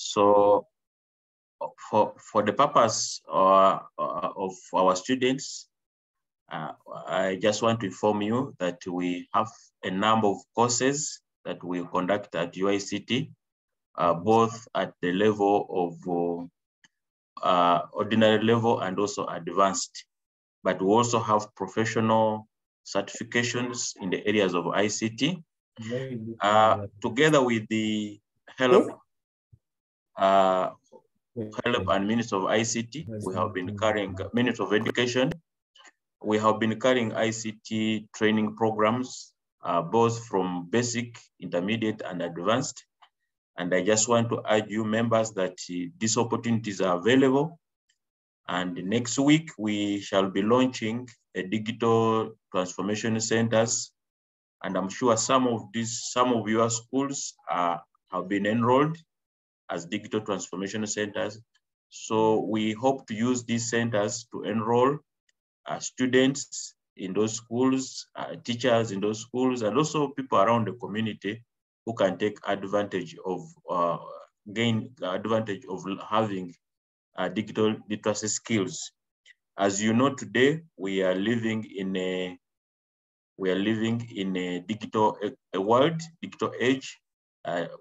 So for the purpose of our students, I just want to inform you that we have a number of courses that we conduct at UICT, both at the level of ordinary level and also advanced. But we also have professional certifications in the areas of ICT. Together with the help and Minister of ICT, we have been carrying Minister of Education. We have been carrying ICT training programs, both from basic, intermediate, and advanced. And I just want to urge you members that these opportunities are available. And next week, we shall be launching a digital transformation centers. And I'm sure some of your schools have been enrolled as digital transformation centers. So we hope to use these centers to enroll students in those schools, teachers in those schools, and also people around the community who can take advantage of, gain advantage of having digital literacy skills. As you know, today we are living in a digital world, digital age,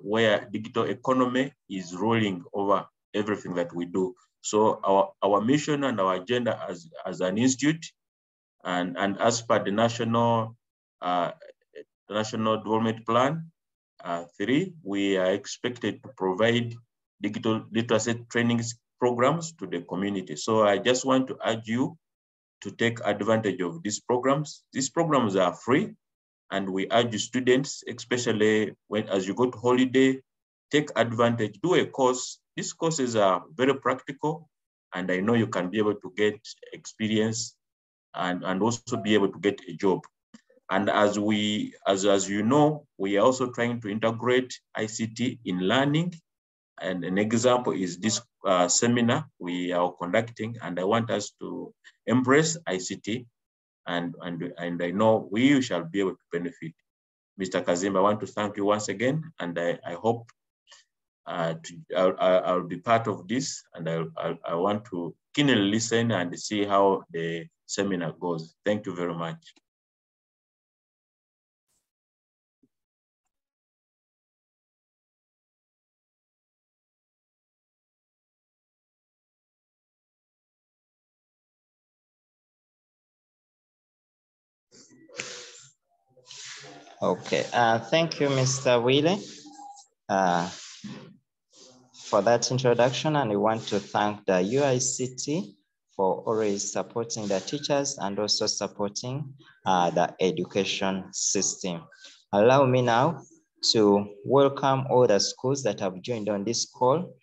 where digital economy is rolling over everything that we do. So our mission and our agenda as an institute, and as per the National Development Plan 3, we are expected to provide digital literacy training programs to the community. So I just want to urge you to take advantage of these programs. These programs are free, and we urge students, especially as you go to holiday, take advantage, do a course. These courses are very practical, and I know you can be able to get experience and also be able to get a job. And as you know, we are also trying to integrate ICT in learning. And an example is this seminar we are conducting, and I want us to embrace ICT, and I know we shall be able to benefit. Mr. Kazimba, I want to thank you once again, and I hope I'll be part of this, and I want to keenly listen and see how the seminar goes. Thank you very much. Okay, thank you, Mr. Wile, for that introduction, and we want to thank the UICT for always supporting the teachers and also supporting the education system. Allow me now to welcome all the schools that have joined on this call,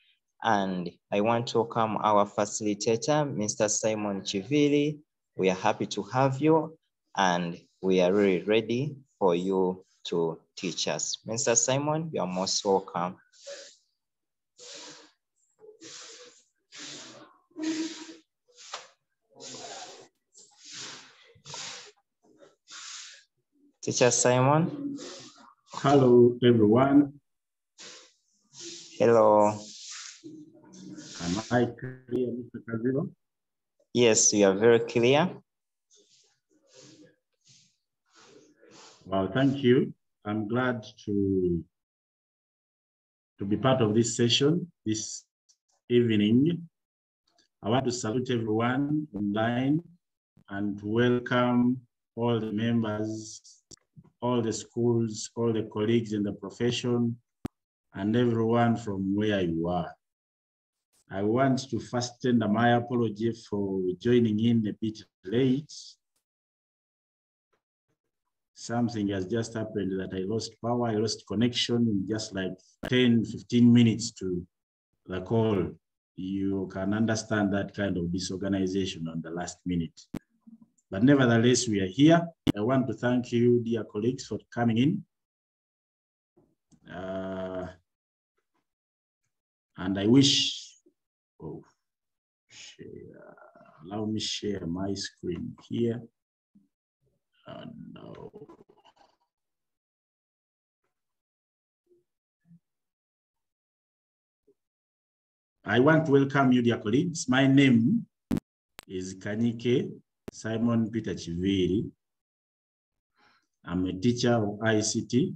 and I want to welcome our facilitator, Mr. Simon Chivili. We are happy to have you, and we are really ready for you to teach us. Mr. Simon, you are most welcome. Teacher Simon. Hello, everyone. Hello. Am I clear, Mr. Kazilo? Yes, you are very clear. Well, thank you. I'm glad to be part of this session this evening. I want to salute everyone online and welcome all the members, all the schools, all the colleagues in the profession, and everyone from where you are. I want to first tender my apology for joining in a bit late. Something has just happened that I lost power, I lost connection in just like 10, 15 minutes to the call. You can understand that kind of disorganization on the last minute. But nevertheless, we are here. I want to thank you, dear colleagues, for coming in. And I wish, allow me share my screen here. No. I want to welcome you, dear colleagues. My name is Kanyike Simon Peter Chiviri. I'm a teacher of ICT.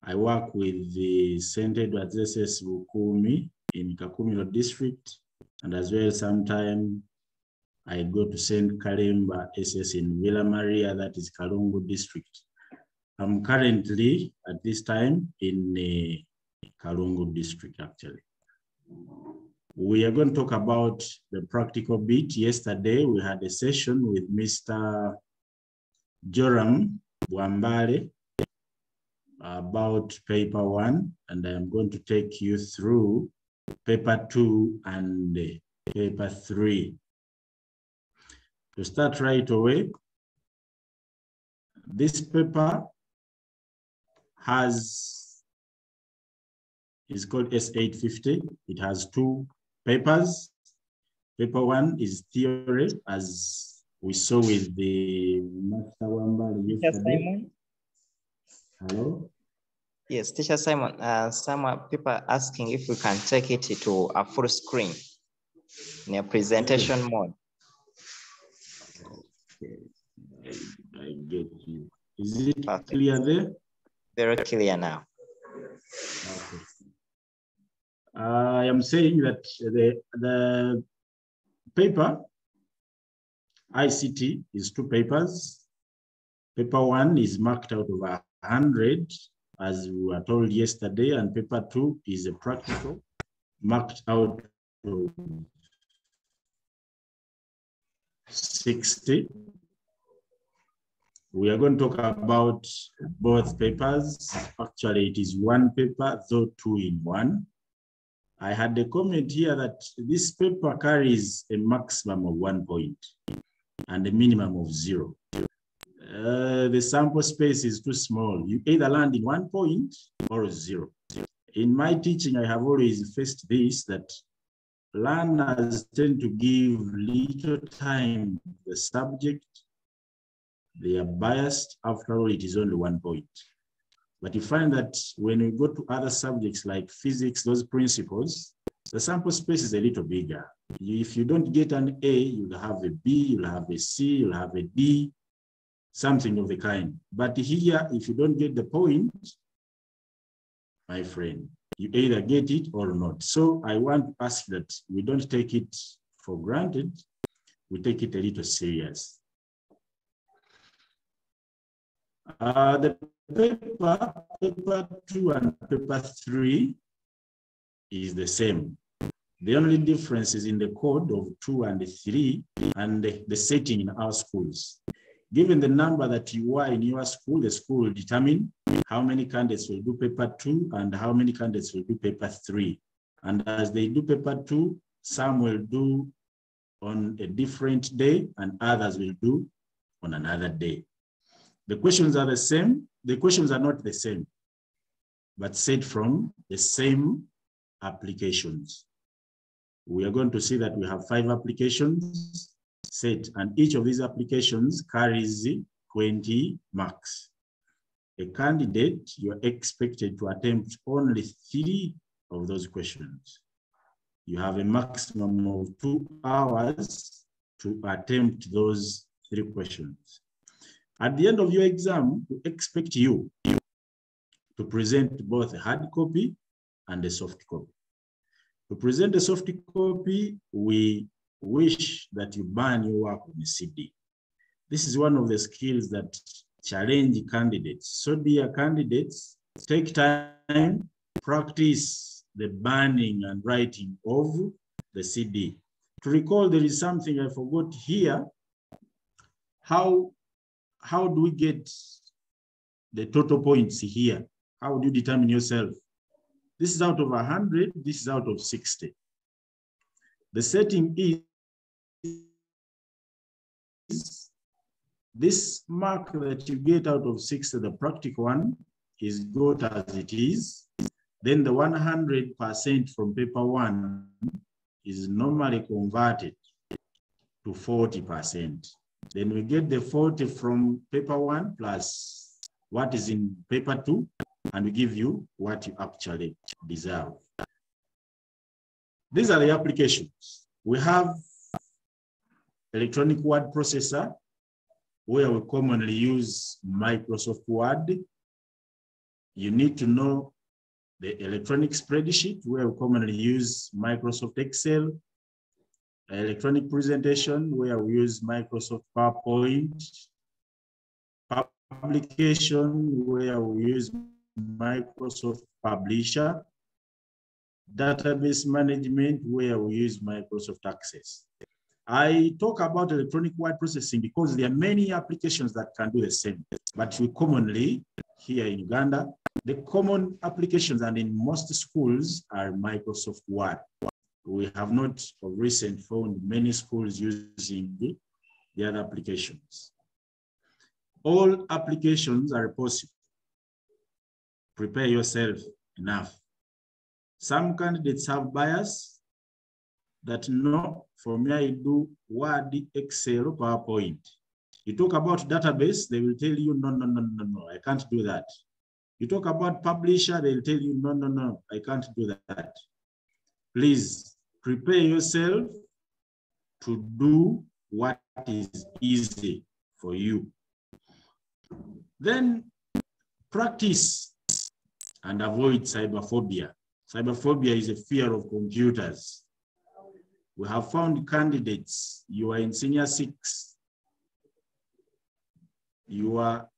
I work with the St. Edward's SS Bukumi in Kakumiro district, and as well sometimes I go to St. Kalemba SS in Villa Maria, that is Kalungu district. I'm currently at this time in Kalungu district actually. We are going to talk about the practical bit. Yesterday we had a session with Mr. Joram Wambale about paper 1, and I am going to take you through paper 2 and paper 3. To start right away, this paper is called S850. It has 2 papers. Paper 1 is theory, as we saw with the Master Wambale yesterday. Simon? Hello? Yes, Teacher Simon. Some people are asking if we can take it to a full screen in a presentation mode. Okay. I get you. Is it clear there? Very clear now. Okay. I am saying that the paper ICT is 2 papers. Paper 1 is marked out of 100, as we were told yesterday, and paper 2 is a practical marked out of 60. We are going to talk about both papers. Actually, it is 1 paper, though 2 in 1. I had a comment here that this paper carries a maximum of 1 point and a minimum of 0. The sample space is too small. You either land in 1 point or 0. In my teaching, I have always faced this, that learners tend to give little time to the subject. They are biased. After all, it is only 1 point. But you find that when we go to other subjects like physics, those principles, the sample space is a little bigger. If you don't get an A, you'll have a B, you'll have a C, you'll have a D, something of the kind. But here, if you don't get the point, my friend, you either get it or not. So I want to ask that we don't take it for granted, we take it a little serious. The paper 2 and paper 3 is the same. The only difference is in the code of 2 and 3 and the setting in our schools. Given the number that you are in your school, the school will determine how many candidates will do paper 2 and how many candidates will do paper 3. And as they do paper 2, some will do on a different day and others will do on another day. The questions are the same. The questions are not the same, but set from the same applications. We are going to see that we have 5 applications set, and each of these applications carries 20 marks. A candidate, you're expected to attempt only 3 of those questions. You have a maximum of 2 hours to attempt those 3 questions. At the end of your exam, we expect you to present both a hard copy and a soft copy. To present a soft copy, we wish that you burn your work on a CD. This is one of the skills that challenge candidates. So dear candidates, take time, practice the burning and writing of the CD. To recall, there is something I forgot here. How do we get the total points here? How do you determine yourself? This is out of 100, this is out of 60. The setting is this mark that you get out of 60, the practical one, is got as it is. Then the 100% from paper 1 is normally converted to 40%. Then we get the 40 from paper 1 plus what is in paper 2, and we give you what you actually deserve. These are the applications. We have electronic word processor, where we commonly use Microsoft Word. You need to know the electronic spreadsheet, where we commonly use Microsoft Excel. Electronic presentation, where we use Microsoft PowerPoint. Publication, where we use Microsoft Publisher. Database management, where we use Microsoft Access. I talk about electronic word processing because there are many applications that can do the same, but we commonly, here in Uganda, the common applications and in most schools are Microsoft Word. We have not of recent found many schools using the other applications. All applications are possible. Prepare yourself enough. Some candidates have bias that no, for me, I do Word, Excel, PowerPoint. You talk about database, they will tell you, no, I can't do that. You talk about publisher, they'll tell you, no, I can't do that. Please prepare yourself to do what is easy for you. Then practice and avoid cyberphobia. Cyberphobia is a fear of computers. We have found candidates, you are in senior 6, you are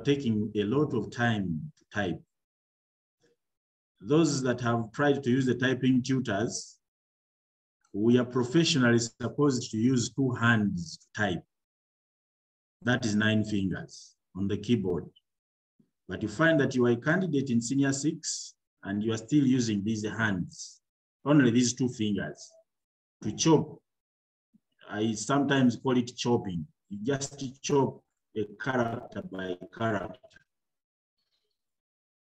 taking a lot of time to type. Those that have tried to use the typing tutors, we are professionally supposed to use 2 hands to type. That is 9 fingers on the keyboard. But you find that you are a candidate in senior 6 and you are still using these hands, only these 2 fingers to chop. I sometimes call it chopping. You just chop a character by character.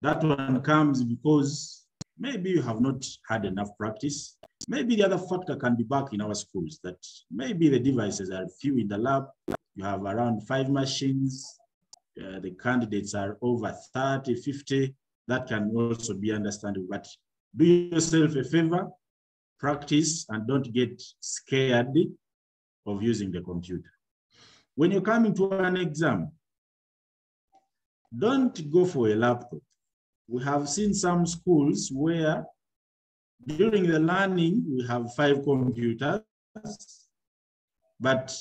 That one comes because maybe you have not had enough practice. Maybe the other factor can be back in our schools, that maybe the devices are few in the lab. You have around 5 machines. The candidates are over 30, 50. That can also be understandable. But do yourself a favor, practice, and don't get scared of using the computer. When you're coming to an exam, don't go for a laptop. We have seen some schools where during the learning, we have 5 computers, but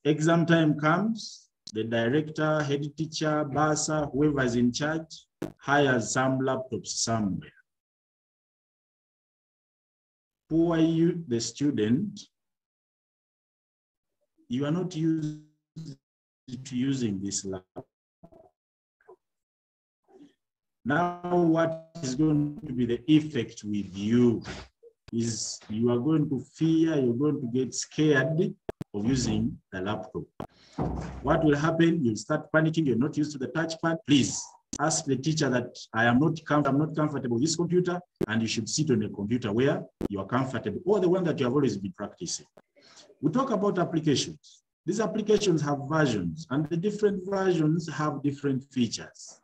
exam time comes, the director, head teacher, bursar, whoever is in charge, hires some laptops somewhere. Who are you, the student? You are not used to using this laptop. Now, what is going to be the effect with you is you are going to fear, you're going to get scared of using the laptop. What will happen? You'll start panicking, you're not used to the touchpad. Please ask the teacher that I'm not comfortable with this computer, and you should sit on a computer where you are comfortable, or the one that you have always been practicing. We talk about applications. These applications have versions, and the different versions have different features.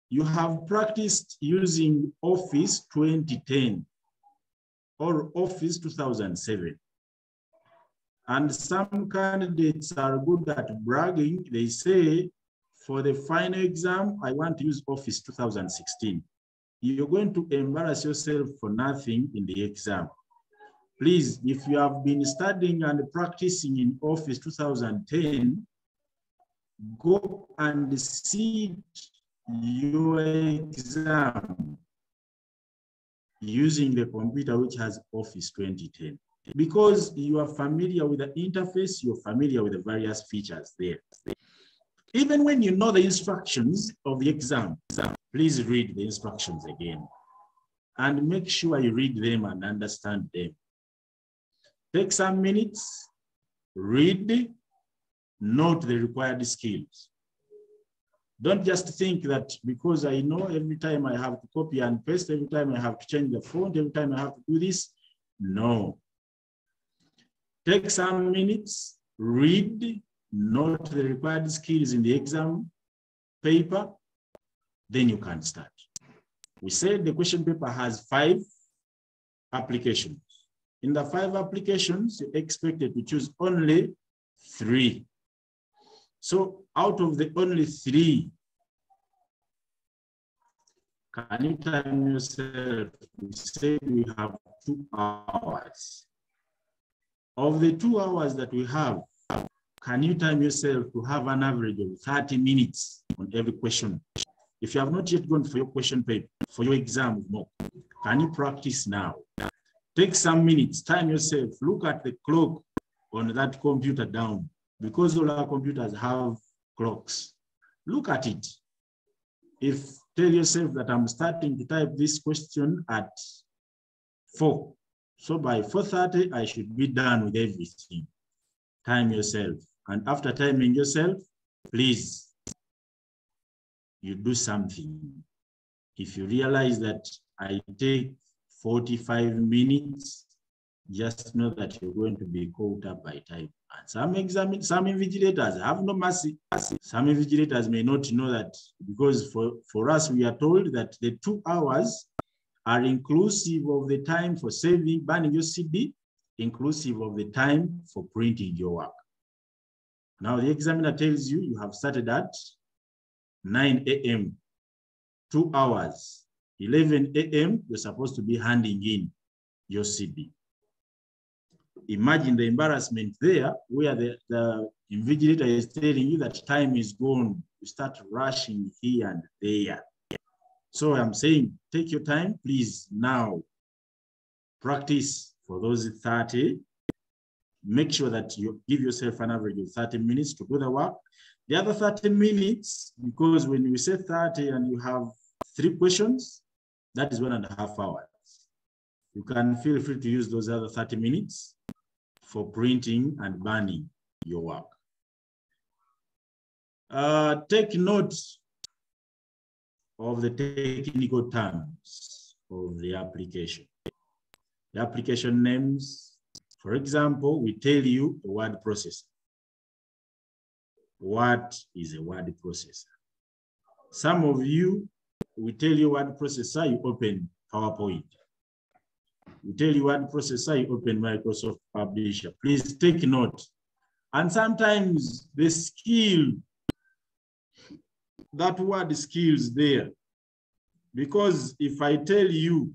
You have practiced using Office 2010 or Office 2007. And some candidates are good at bragging. They say, for the final exam, I want to use Office 2016. You're going to embarrass yourself for nothing in the exam. Please, if you have been studying and practicing in Office 2010, go and sit your exam using the computer which has Office 2010. Because you are familiar with the interface, you're familiar with the various features there. Even when you know the instructions of the exam, please read the instructions again and make sure you read them and understand them. Take some minutes, read, note the required skills. Don't just think that because I know every time I have to copy and paste, every time I have to change the font, every time I have to do this. No. Take some minutes, read, note the required skills in the exam paper, then you can start. We said the question paper has 5 applications. In the 5 applications, you're expected to choose only 3. So out of the only 3, can you time yourself? We say we have 2 hours. Of the 2 hours that we have, can you time yourself to have an average of 30 minutes on every question? If you have not yet gone for your question paper, for your exam, no, can you practice now? Take some minutes, time yourself, look at the clock on that computer down, because all our computers have clocks. Look at it. Tell yourself that I'm starting to type this question at 4. So by 4:30, I should be done with everything. Time yourself. And after timing yourself, please, you do something. If you realize that I take 45 minutes, just know that you're going to be caught up by time. And some invigilators have no mercy. Some invigilators may not know that, because for us, we are told that the 2 hours are inclusive of the time for saving, burning your CD, inclusive of the time for printing your work. Now the examiner tells you you have started at 9 a.m., 2 hours. 11 a.m., you're supposed to be handing in your CD. Imagine the embarrassment there, where the invigilator is telling you that time is gone. You start rushing here and there. So I'm saying, take your time, please. Now, practice for those 30. Make sure that you give yourself an average of 30 minutes to do the work. The other 30 minutes, because when you say 30 and you have 3 questions, that is 1.5 hours. You can feel free to use those other 30 minutes for printing and burning your work. Take note of the technical terms of the application. The application names, for example, we tell you a word processor. What is a word processor? Some of you, we tell you word processor, you open PowerPoint. We tell you word processor, you open Microsoft Publisher. Please take note. And sometimes the skill, that word skills there, because if I tell you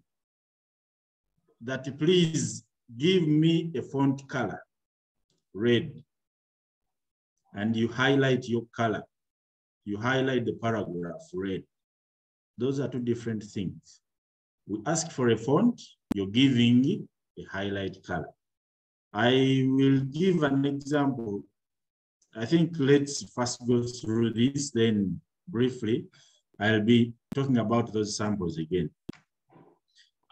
that please give me a font color, red, and you highlight your color, you highlight the paragraph red. Those are 2 different things. We ask for a font, you're giving a highlight color. I will give an example. I think let's first go through this, then briefly, I'll be talking about those samples again.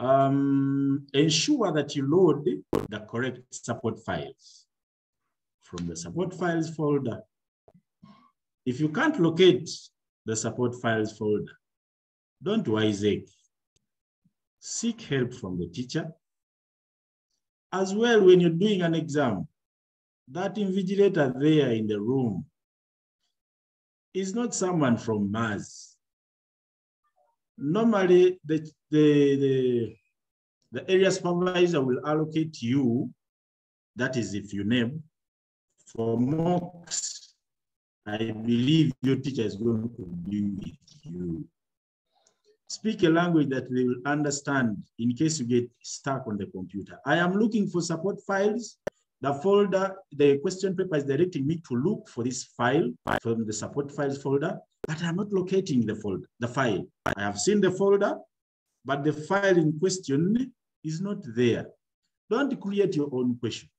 Ensure that you load the correct support files from the support files folder. If you can't locate the support files folder, don't wiseacre. Seek help from the teacher. As well, when you're doing an exam, that invigilator there in the room is not someone from Mars. Normally, the area supervisor will allocate you, that is if you name, for mocks. I believe your teacher is going to be with you. Speak a language that they will understand in case you get stuck on the computer. I am looking for support files. The folder, the question paper is directing me to look for this file from the support files folder, but I'm not locating the folder, the file. I have seen the folder, but the file in question is not there. Don't create your own question.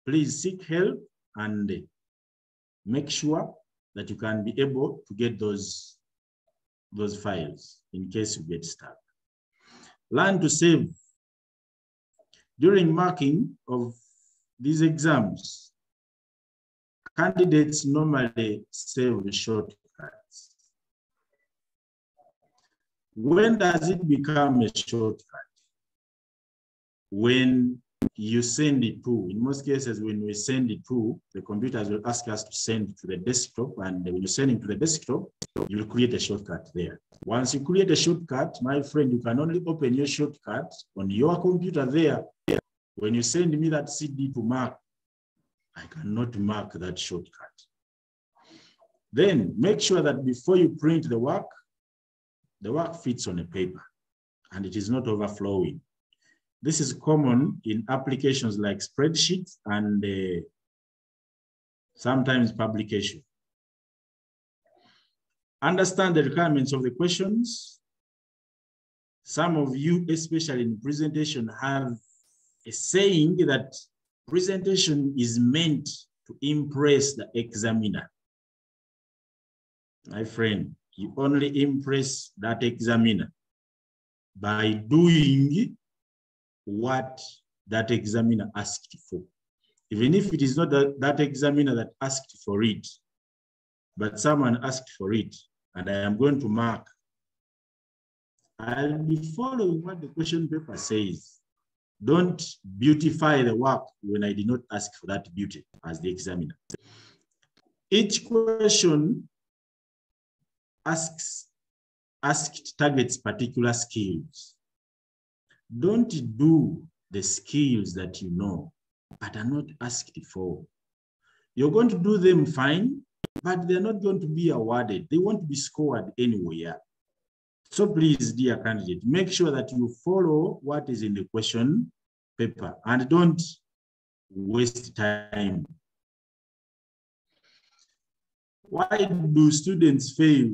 Please seek help and make sure that you can be able to get those files in case you get stuck. Learn to save. During marking of these exams, candidates normally save shortcuts. When does it become a shortcut? When you send it to. In most cases, when we send it to, the computers will ask us to send it to the desktop, and when you send it to the desktop, you'll create a shortcut there. Once you create a shortcut, my friend, you can only open your shortcut on your computer there. When you send me that CD to mark, I cannot mark that shortcut. Then make sure that before you print the work fits on a paper and it is not overflowing. This is common in applications like spreadsheets and sometimes publication. Understand the requirements of the questions. Some of you, especially in presentation, have a saying that presentation is meant to impress the examiner. My friend, you only impress that examiner by doing what that examiner asked for. Even if it is not that examiner that asked for it, but someone asked for it, and I am going to mark, I'll be following what the question paper says. Don't beautify the work when I did not ask for that beauty as the examiner. Each question asked targets particular skills. Don't do the skills that you know but are not asked for. You're going to do them fine, but they're not going to be awarded. They won't be scored anywhere. So please, dear candidate, make sure that you follow what is in the question paper and don't waste time. Why do students fail?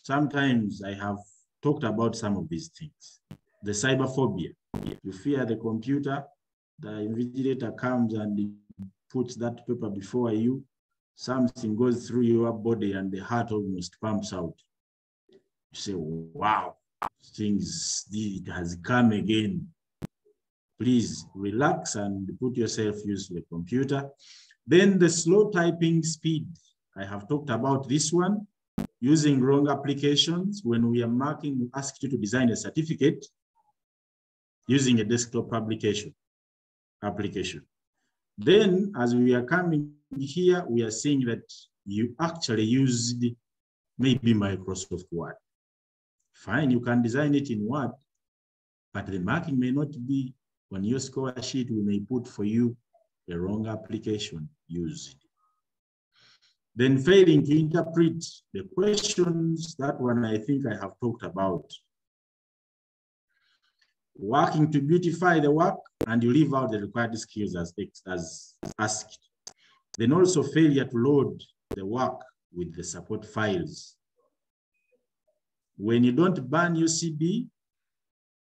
Sometimes I have talked about some of these things. The cyberphobia. You fear the computer, the invigilator comes and puts that paper before you, something goes through your body and the heart almost pumps out. You say, wow, it has come again. Please relax and put yourself used to the computer. Then the slow typing speed. I have talked about this one. Using wrong applications when we are marking, asked you to design a certificate using a desktop application. Then as we are coming here, we are seeing that you actually used maybe Microsoft Word. Fine, you can design it in Word, but the marking may not be on your score sheet. We may put for you a wrong application used. Then failing to interpret the questions, that one I think I have talked about. Working to beautify the work and you leave out the required skills as asked. Then also failure to load the work with the support files. When you don't burn your CD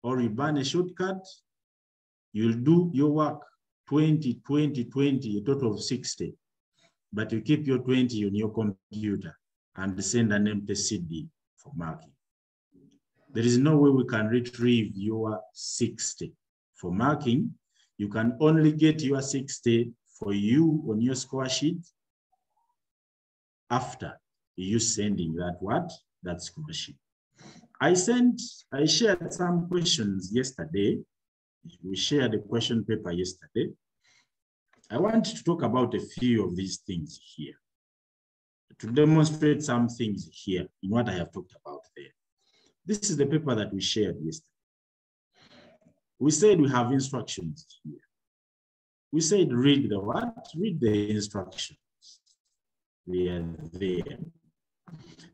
or you burn a shortcut, you'll do your work 20, 20, 20, a total of 60. But you keep your 20 on your computer and send an empty CD for marking. There is no way we can retrieve your 60 for marking. You can only get your 60 for you on your score sheet after you sending that score sheet. I shared some questions yesterday. We shared the question paper yesterday. I want to talk about a few of these things here to demonstrate some things here in what I have talked about there. This is the paper that we shared yesterday. We said we have instructions here. We said read the what? Read the instructions. We are there.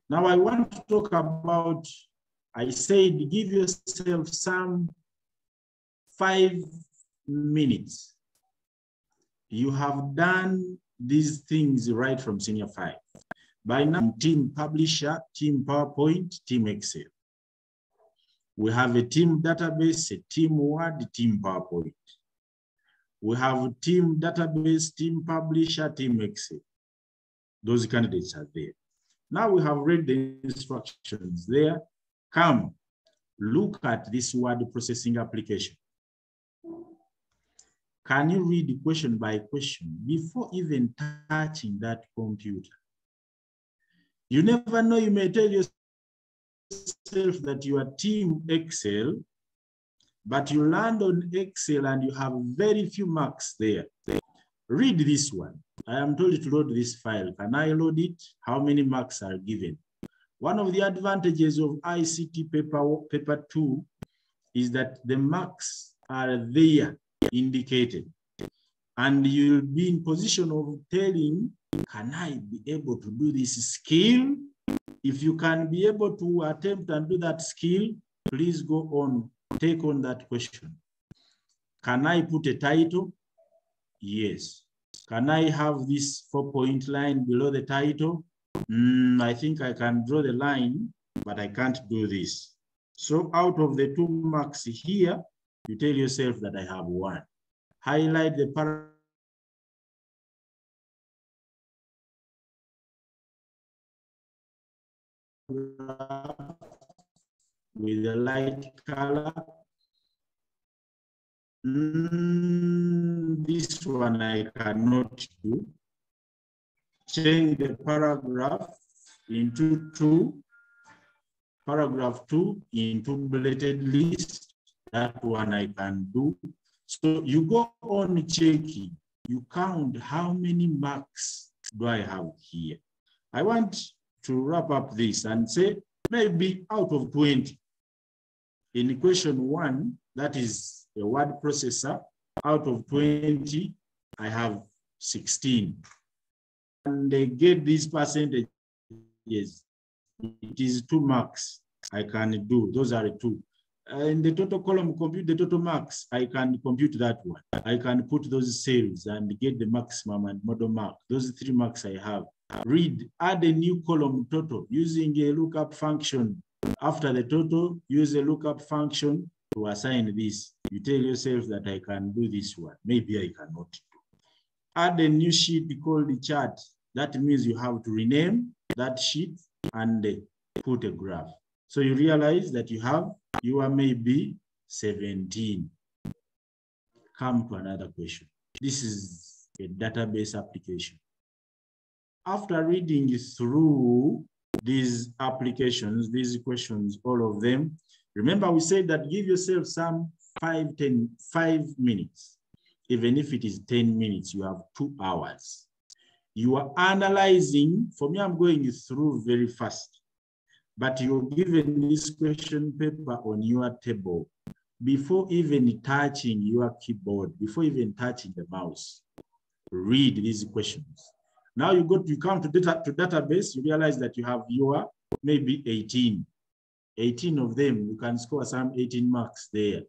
Now I want to talk about, I said give yourself some 5 minutes. You have done these things right from senior 5. By now, team publisher, team PowerPoint, team Excel. We have a team database, a team Word, team PowerPoint. We have a team database, team publisher, team Excel. Those candidates are there. Now we have read the instructions there. Come, look at this word processing application. Can you read question by question before even touching that computer? You never know, you may tell yourself that your team Excel but you land on Excel and you have very few marks there. Read this one. I am told to load this file. Can I load it? How many marks are given? One of the advantages of ICT paper 2 is that the marks are there indicated. And you'll be in position of telling, can I be able to do this skill? If you can be able to attempt and do that skill, please go on, take on that question. Can I put a title? Yes. Can I have this 4-point line below the title? I think I can draw the line, but I can't do this. So out of the 2 marks here, you tell yourself that I have 1. Highlight the paragraph with a light color. This one I cannot do. Change the paragraph into 2. Paragraph 2 into bulleted list. That one I can do. So you go on checking. You count how many marks do I have here. I want to wrap up this and say maybe out of 20. In question 1, that is a word processor, out of 20, I have 16. And they get these percentages. It is 2 marks I can do. Those are 2. In the total column, compute the total marks. I can compute that one. I can put those cells and get the maximum and model mark. Those 3 marks I have. Read, add a new column total using a lookup function. After the total, use a lookup function to assign this. You tell yourself that I can do this one. Maybe I cannot do. Add a new sheet called the chart. That means you have to rename that sheet and put a graph. So you realize that you are maybe 17. Come to another question. This is a database application. After reading through these applications, these questions, all of them, remember we said that give yourself some 5 minutes. Even if it is 10 minutes, you have 2 hours. You are analyzing. For me, I'm going through very fast. But you're given this question paper on your table before even touching your keyboard, before even touching the mouse. Read these questions. Now you come to database, you realize that you have your maybe 18. 18 of them, you can score some 18 marks there,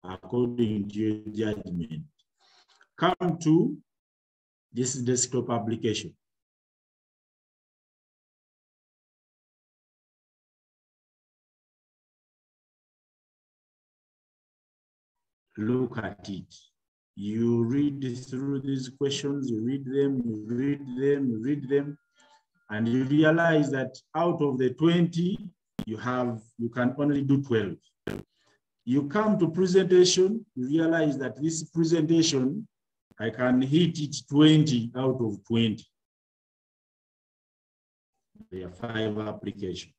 according to your judgment. Come to this desktop application. Look at it. You read through these questions, you read them, you read them, you read them, and you realize that out of the 20, you can only do 12. You come to presentation, you realize that this presentation, I can hit it 20 out of 20. There are 5 applications.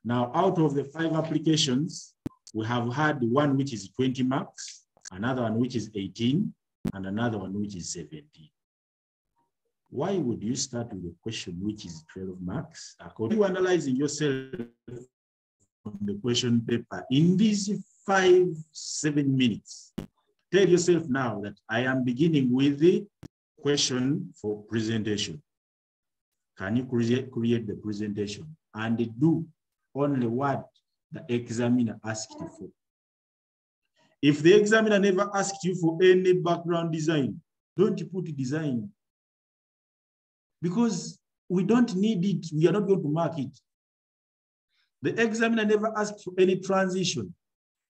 Now, out of the 5 applications, we have had one which is 20 marks, another one which is 18, and another one which is 17. Why would you start with a question which is 12 marks? According to analyzing yourself on the question paper, in these 5-7 minutes, tell yourself now that I am beginning with the question for presentation. Can you create the presentation and do only what the examiner asked you for? If the examiner never asked you for any background design, don't put design. Because we don't need it, we are not going to mark it. The examiner never asked for any transition.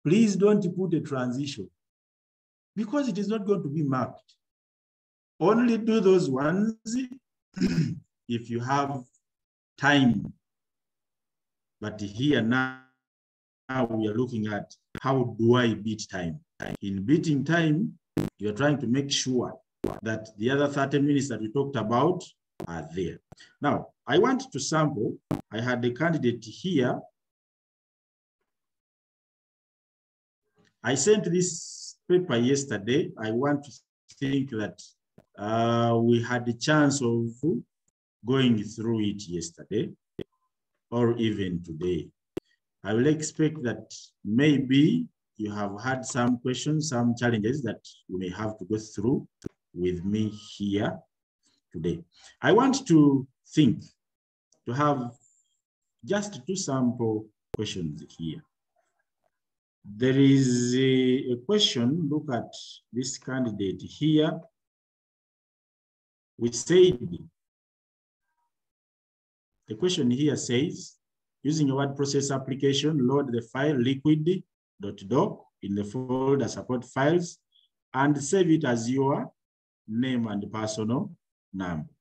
Please don't put a transition, because it is not going to be marked. Only do those ones if you have time. But here now we are looking at how do I beat time. In beating time, you're trying to make sure that the other 30 minutes that we talked about are there. Now, I want to sample. I had a candidate here. I sent this paper yesterday. I want to think that we had the chance of going through it yesterday or even today. I will expect that maybe you have had some questions, some challenges that you may have to go through with me here today. I want to think to have just 2 sample questions here. There is a question, look at this candidate here. We said, the question here says, using a word process application, load the file liquid.doc in the folder support files and save it as your name and personal number.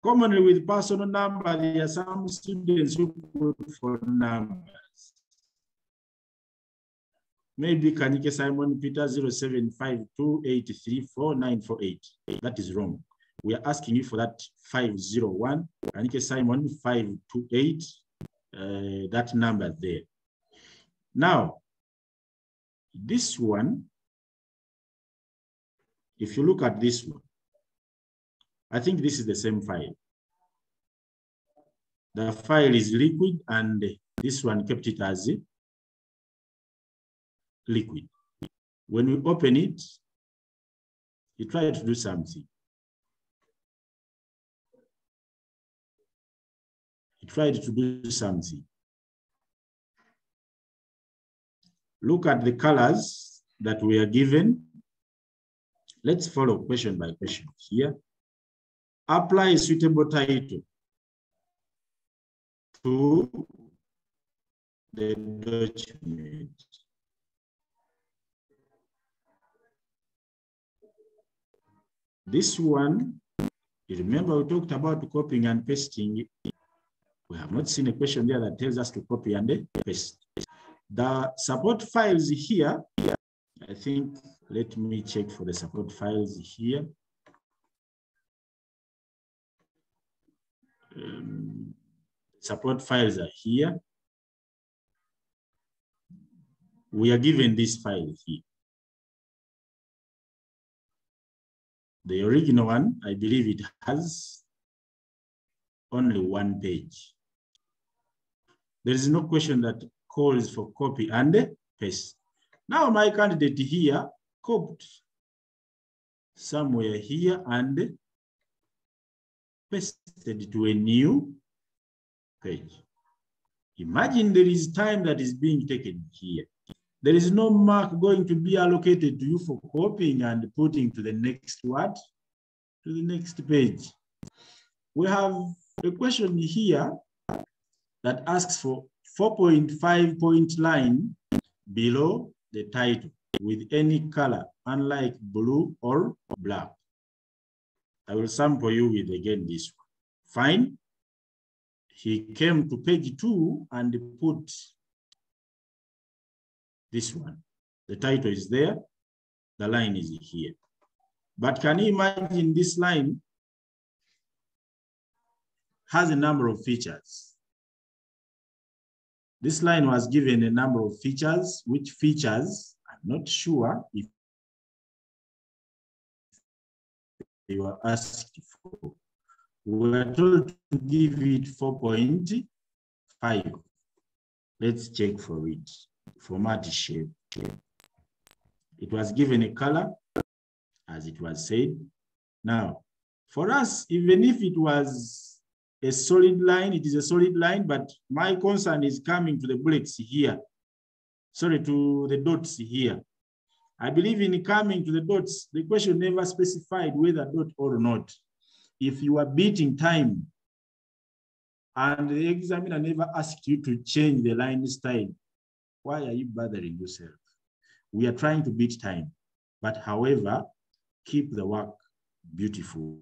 Commonly with personal number, there are some students who put for numbers. Maybe Kanike Simon Peter 0752834948. That is wrong. We are asking you for that 501. Kanike Simon 528. That number there. Now, this one, if you look at this one, I think this is the same file. The file is liquid and this one kept it as liquid. When we open it, you try to do something. He tried to do something. Look at the colors that we are given. Let's follow question by question here. Apply a suitable title to the document. This one, you remember we talked about copying and pasting. We have not seen a question there that tells us to copy and paste. The support files here, I think, let me check for the support files here. Support files are here. We are given this file here. The original one, I believe it has only 1 page. There is no question that calls for copy and paste. Now my candidate here copied somewhere here and pasted to a new page. Imagine there is time that is being taken here. There is no mark going to be allocated to you for copying and putting to the next what? To the next page. We have a question here that asks for 4.5 point line below the title with any color, unlike blue or black. I will sample you with again this one. Fine. He came to page 2 and put this one. The title is there. The line is here. But can you imagine this line has a number of features? This line was given a number of features, which features, I'm not sure if they were asked for. We were told to give it 4.5. Let's check for it. Format shape. It was given a color, as it was said. Now, for us, even if it was a solid line, it is a solid line, but my concern is coming to the bullets here. Sorry, to the dots here. I believe in coming to the dots, the question never specified whether dot or not. If you are beating time and the examiner never asked you to change the line style, why are you bothering yourself? We are trying to beat time, but however, keep the work beautiful.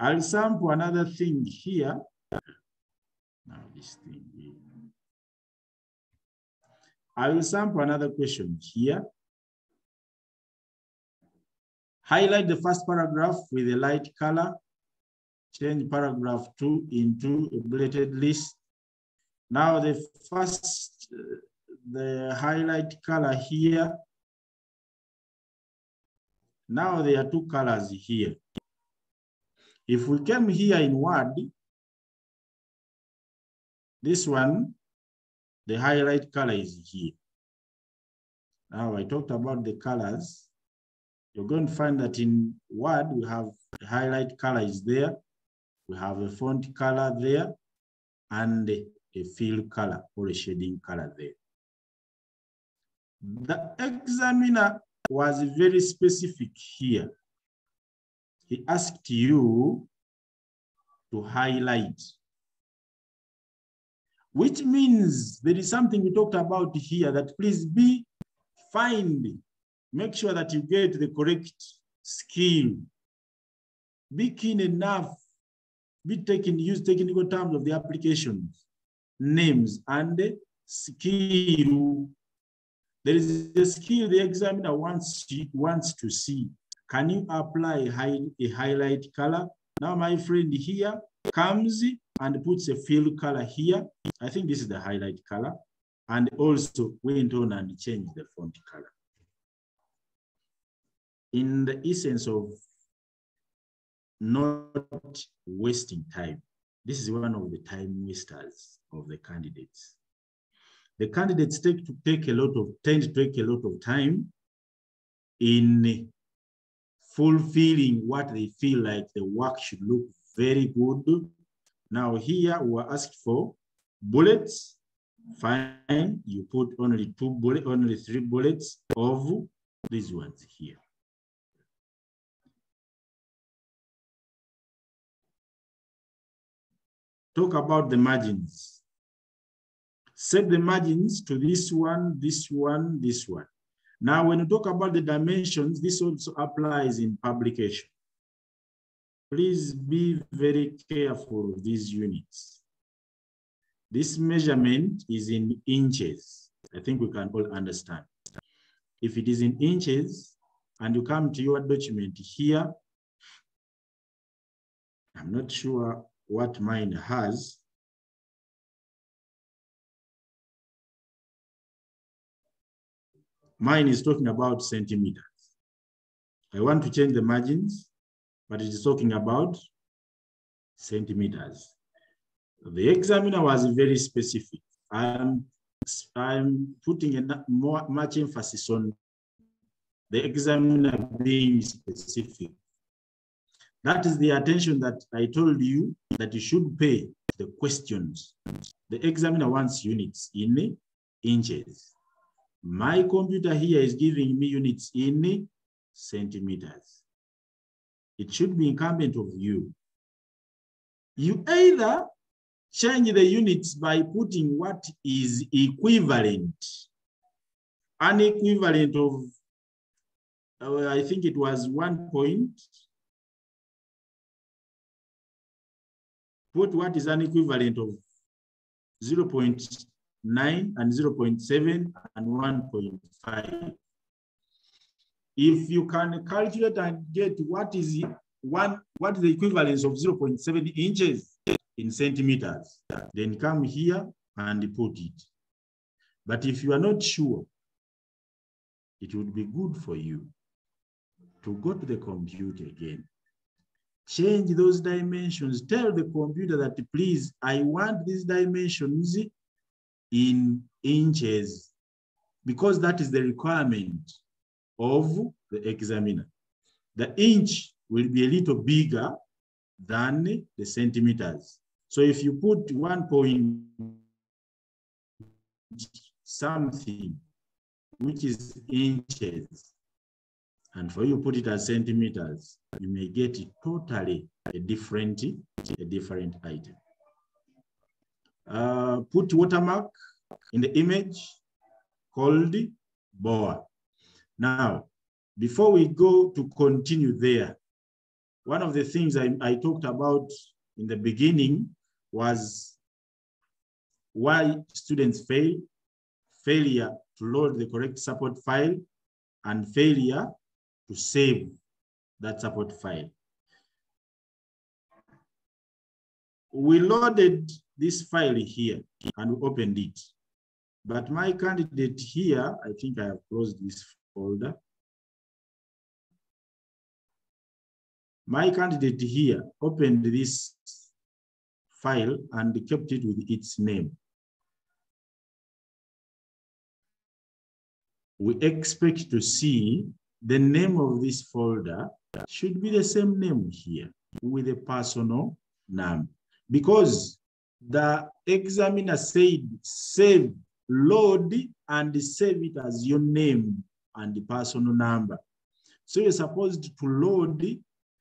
I'll sample another thing here. Now this thing here. I will sample another question here. Highlight the first paragraph with a light color. Change paragraph 2 into a bulleted list. Now the first the highlight color here. Now there are two colors here. If we came here in Word, this one, the highlight color is here. Now I talked about the colors. You're going to find that in Word, we have the highlight color is there. We have a font color there and a fill color or a shading color there. The examiner was very specific here. He asked you to highlight, which means there is something we talked about here that please make sure that you get the correct skill. Be keen enough, use technical terms of the applications, names, and skill. There is a skill the examiner wants to see. Can you apply a highlight color? Now my friend here comes and puts a fill color here. I think this is the highlight color, and also went on and changed the font color. In the essence of not wasting time, this is one of the time wasters of the candidates. The candidates tend to take a lot of time in fulfilling what they feel like the work should look very good. Now here we are asked for bullets. Fine, you put only 3 bullets of these ones here. Talk about the margins. Set the margins to this one, this one, this one. Now, when you talk about the dimensions, this also applies in publication. Please be very careful of these units. This measurement is in inches. I think we can all understand. If it is in inches and you come to your document here, I'm not sure what mine has. Mine is talking about centimeters. I want to change the margins, but it is talking about centimeters. The examiner was very specific. I'm putting much emphasis on the examiner being specific. That is the attention that I told you that you should pay the questions. The examiner wants units in inches. My computer here is giving me units in centimeters. It should be incumbent of you. You either change the units by putting what is equivalent, an equivalent of, I think it was 1 point. Put what is an equivalent of 0.9 and 0.7 and 1.5. If you can calculate and get what is the equivalence of 0.7 inches in centimeters, then come here and put it. But if you are not sure, it would be good for you to go to the computer again. Change those dimensions. Tell the computer that, please, I want these dimensions in inches, because that is the requirement of the examiner. The inch will be a little bigger than the centimeters. So if you put 1 point something, which is inches, and for you put it as centimeters, you may get it totally a different item. Put watermark in the image called BOA. Now, before we go to continue there, one of the things I talked about in the beginning was why students fail, failure to load the correct support file, and failure to save that support file. We loaded this file here and we opened it. But my candidate here, I think I have closed this folder. My candidate here opened this file and kept it with its name. We expect to see the name of this folder should be the same name here with a personal number, because the examiner said save, load, and save it as your name and the personal number. So you're supposed to load,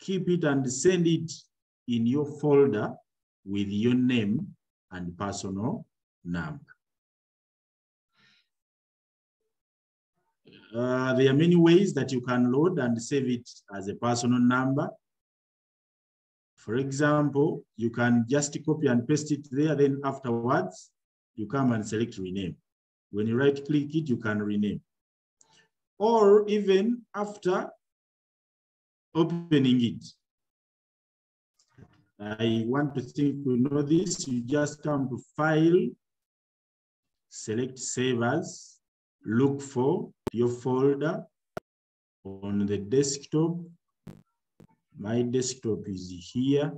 keep it, and send it in your folder with your name and personal number. There are many ways that you can load and save it as a personal number. For example, you can just copy and paste it there, then afterwards, you come and select rename. When you right click it, you can rename. Or even after opening it. I want to think you know this, you just come to File, select Save As, look for your folder on the desktop. My desktop is here.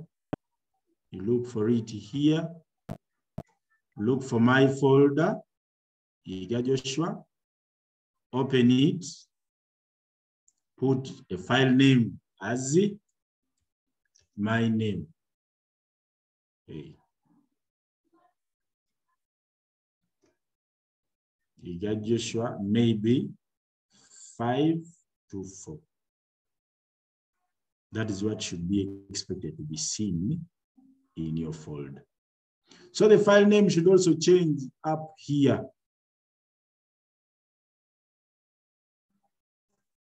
You look for it here. Look for my folder, Iga Joshua. Open it. Put a file name as my name. Okay. Iga Joshua, maybe 524. That is what should be expected to be seen in your folder. So the file name should also change up here.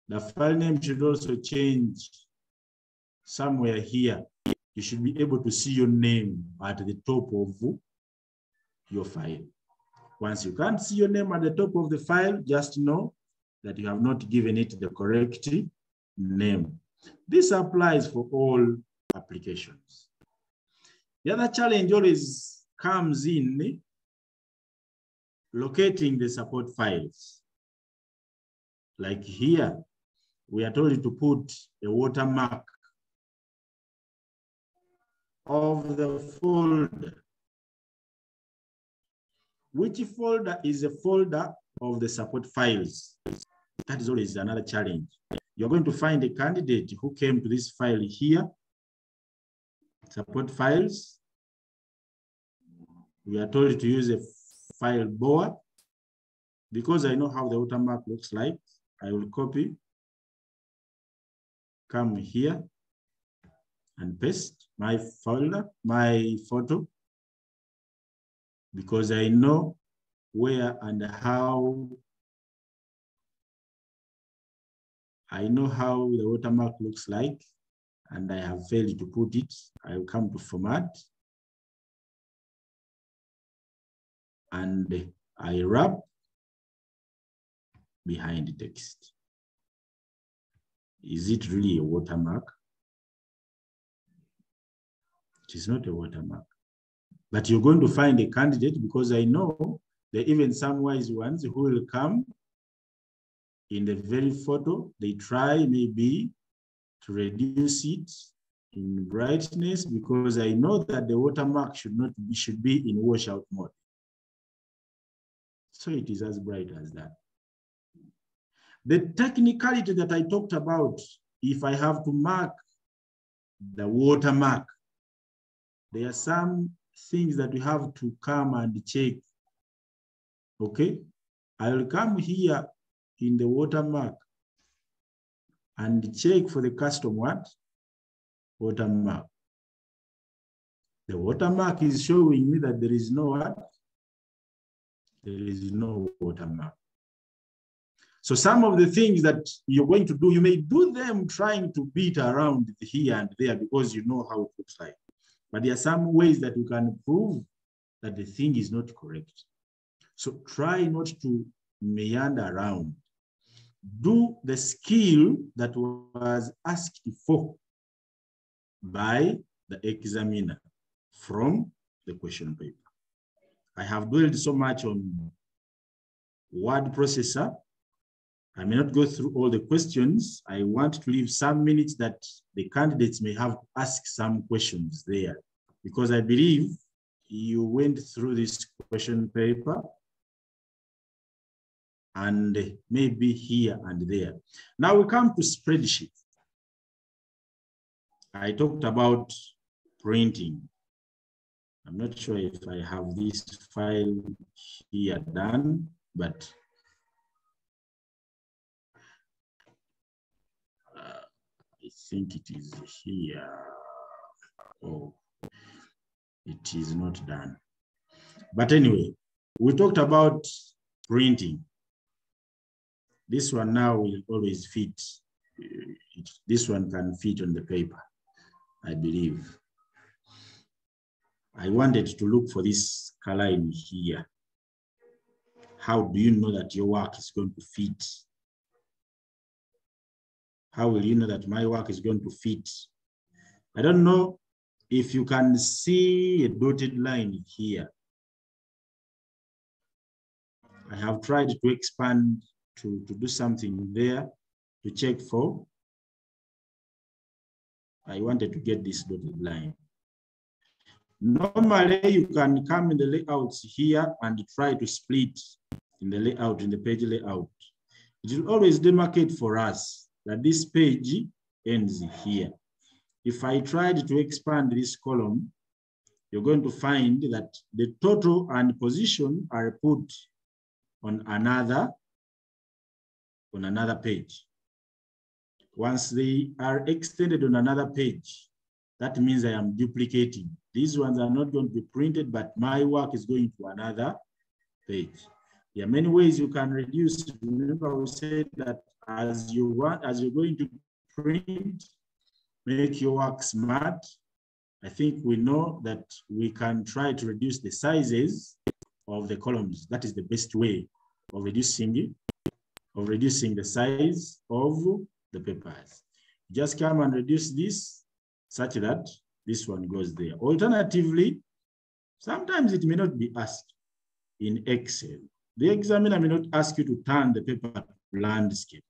The file name should also change somewhere here. You should be able to see your name at the top of your file. Once you can't see your name at the top of the file, just know that you have not given it the correct name. This applies for all applications. The other challenge always comes in locating the support files. Like here, we are told to put a watermark of the folder. Which folder is a folder of the support files? That is always another challenge. You're going to find a candidate who came to this file here, support files. We are told to use a file BOA. Because I know how the watermark looks like, I will copy, come here, and paste my folder, my photo, because I know where and how, I know how the watermark looks like, and I have failed to put it. I will come to format, and I wrap behind the text. Is it really a watermark? It is not a watermark. But you're going to find a candidate, because I know there are even some wise ones who will come in the very photo. They try maybe to reduce it in brightness, because I know that the watermark should be in washout mode. So it is as bright as that. The technicality that I talked about, if I have to mark the watermark, there are some things that we have to come and check. Okay, I will come here in the watermark and check for the custom what? Watermark. The watermark is showing me that there is no what? There is no watermark. So some of the things that you're going to do, you may do them trying to beat around here and there because you know how it looks like. But there are some ways that you can prove that the thing is not correct. So try not to meander around. Do the skill that was asked for by the examiner from the question paper. I have dwelled so much on word processor. I may not go through all the questions. I want to leave some minutes that the candidates may have to ask some questions there, because I believe you went through this question paper and maybe here and there. Now we come to spreadsheet. I talked about printing. I'm not sure if I have this file here done, but I think it is here. Oh, it is not done. But anyway, we talked about printing. This one now will always fit. This one can fit on the paper, I believe. I wanted to look for this color in here. How do you know that your work is going to fit? How will you know that my work is going to fit? I don't know if you can see a dotted line here. I have tried to expand to do something there to check for. I wanted to get this dotted line. Normally, you can come in the layouts here and try to split in the layout, in the page layout. It will always demarcate for us that this page ends here. If I tried to expand this column, you're going to find that the total and position are put on another page. Once they are extended on another page, that means I am duplicating. These ones are not going to be printed, but my work is going to another page. There are many ways you can reduce. Remember, we said that as you're going to print, make your work smart. I think we know that we can try to reduce the sizes of the columns. That is the best way of reducing the size of the papers. Just come and reduce this such that this one goes there. Alternatively, sometimes it may not be asked in Excel. The examiner may not ask you to turn the paper to landscape.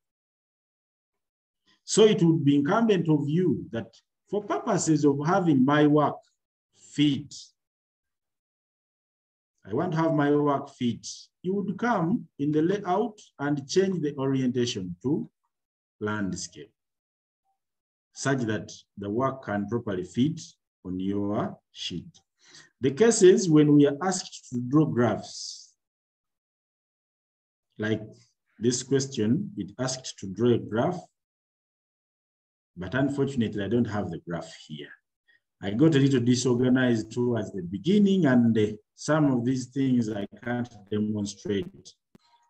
So it would be incumbent of you that for purposes of having my work fit, I want to have my work fit, you would come in the layout and change the orientation to landscape, such that the work can properly fit on your sheet. The cases when we are asked to draw graphs, like this question, it asked to draw a graph, but unfortunately I don't have the graph here. I got a little disorganized towards the beginning, and some of these things I can't demonstrate.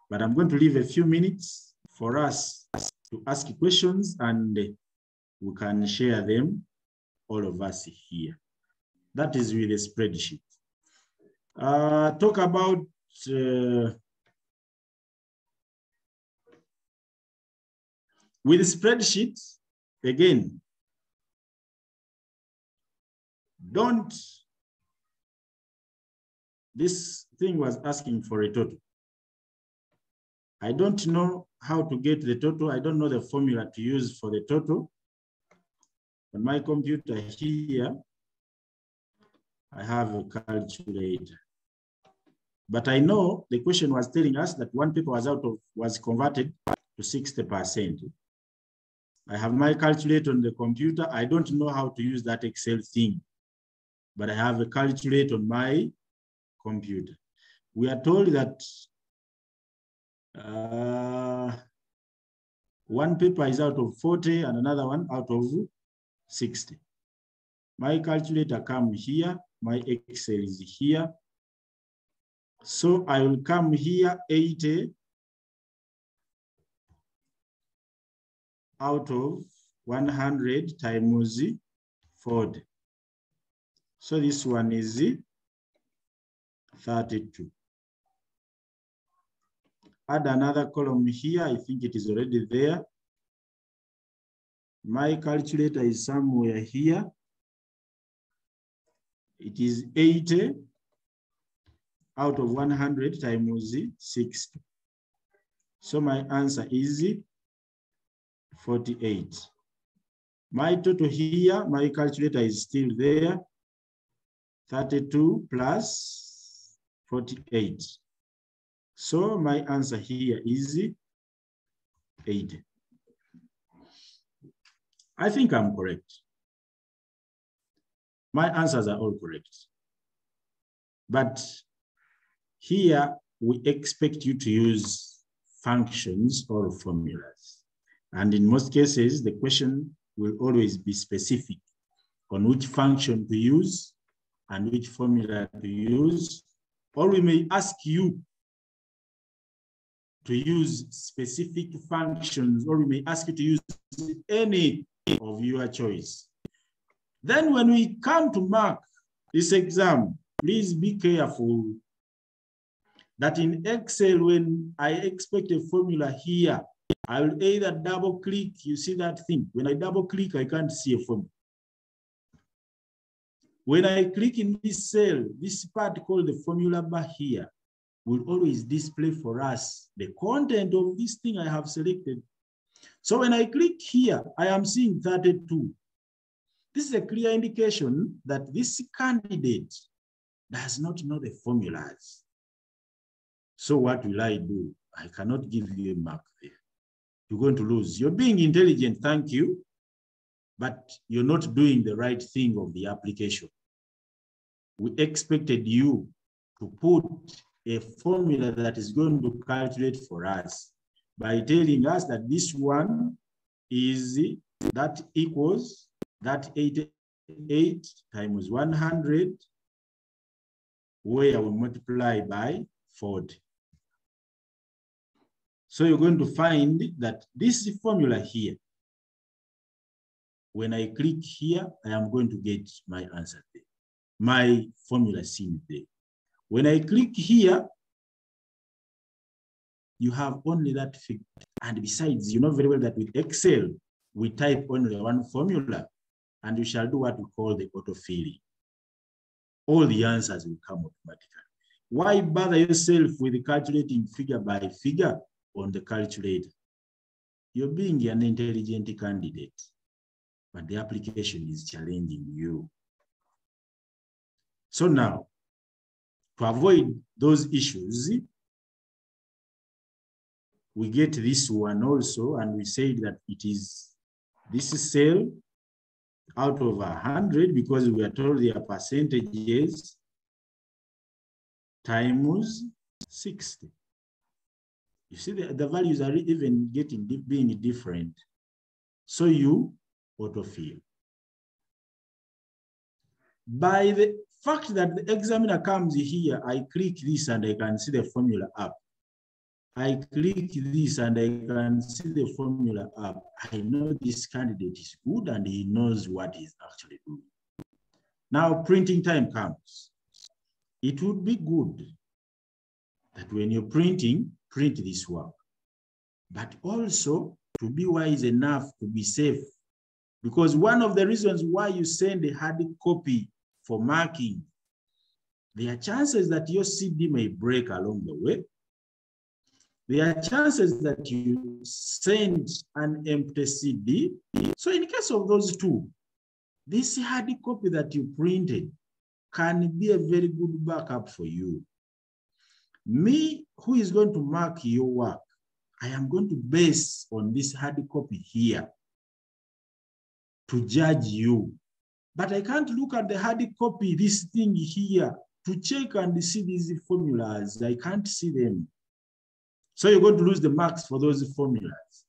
But I'm going to leave a few minutes for us to ask questions, and we can share them, all of us here. That is with a spreadsheet. Talk about with spreadsheets, again, this thing was asking for a total. I don't know how to get the total. I don't know the formula to use for the total. On my computer here, I have a calculator. But I know the question was telling us that one paper was converted to 60%. I have my calculator on the computer. I don't know how to use that Excel thing, but I have a calculator on my computer. We are told that one paper is out of 40 and another one out of 60. My calculator comes here, my Excel is here. So I will come here, 80 out of 100 times 40. So this one is 32. Add another column here. I think it is already there. My calculator is somewhere here. It is 80 out of 100 times 60. So my answer is 48. My total here, my calculator is still there. 32 plus 48. So my answer here is 80. I think I'm correct. My answers are all correct. But here we expect you to use functions or formulas. And in most cases, the question will always be specific on which function to use and which formula to use. Or we may ask you to use specific functions, or we may ask you to use any of your choice. Then when we come to mark this exam, please be careful that in Excel, when I expect a formula here, I will either double click, you see that thing? When I double click, I can't see a formula. When I click in this cell, this part called the formula bar here will always display for us the content of this thing I have selected. So when I click here, I am seeing 32. This is a clear indication that this candidate does not know the formulas. So what will I do? I cannot give you a mark there. You're going to lose. You're being intelligent, thank you, but you're not doing the right thing of the application. We expected you to put a formula that is going to calculate for us by telling us that this one is that equals that 88 times 100, where we multiply by 40. So you're going to find that this formula here, when I click here, I am going to get my answer there. My formula seen there. When I click here, you have only that figure. And besides, you know very well that with Excel, we type only one formula, and you shall do what we call the autofilling. All the answers will come automatically. Why bother yourself with calculating figure by figure on the calculator? You're being an intelligent candidate, but the application is challenging you. So now, to avoid those issues, we get this one also, and we say that it is this cell out of 100, because we are told their percentages, times 60. You see, the values are even being different. So you autofill. By the fact that the examiner comes here, I click this and I can see the formula up. I click this and I can see the formula up. I know this candidate is good and he knows what he's actually doing. Now printing time comes. It would be good that when you're printing, print this work, but also to be wise enough to be safe. Because one of the reasons why you send a hard copy for marking, there are chances that your CD may break along the way. There are chances that you send an empty CD. So in case of those two, this hard copy that you printed can be a very good backup for you. Me, who is going to mark your work, I am going to base on this hard copy here to judge you. But I can't look at the hard copy, this thing here, to check and see these formulas. I can't see them. So you're going to lose the marks for those formulas.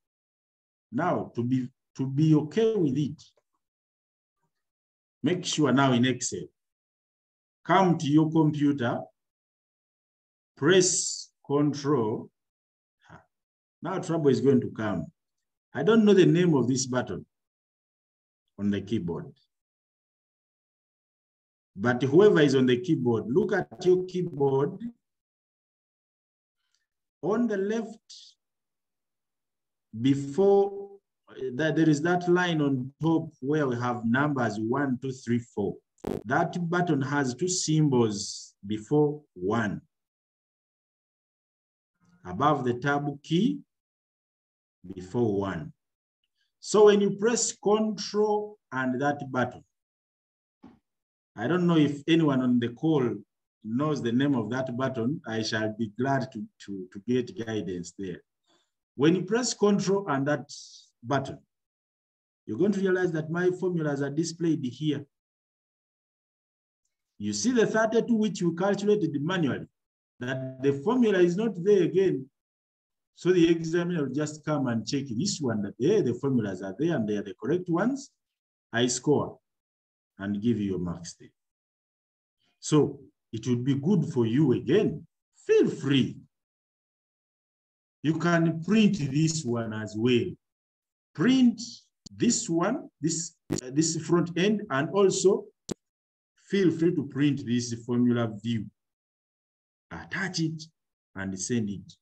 Now, to be okay with it, make sure now in Excel, come to your computer, press Control. Now trouble is going to come. I don't know the name of this button on the keyboard. But whoever is on the keyboard, look at your keyboard. On the left, before that, there is that line on top where we have numbers 1, 2, 3, 4. That button has two symbols before 1. above the tab key, before 1. So when you press Control and that button, I don't know if anyone on the call knows the name of that button. I shall be glad to get guidance there. When you press Control and that button, you're going to realize that my formulas are displayed here. You see the 32 which you calculated manually, that the formula is not there again. So the examiner will just come and check this one, that the formulas are there and they are the correct ones. I score and give you your marks there. So it would be good for you again. Feel free. You can print this one as well. Print this one, this front end, and also feel free to print this formula view. Attach it and send it.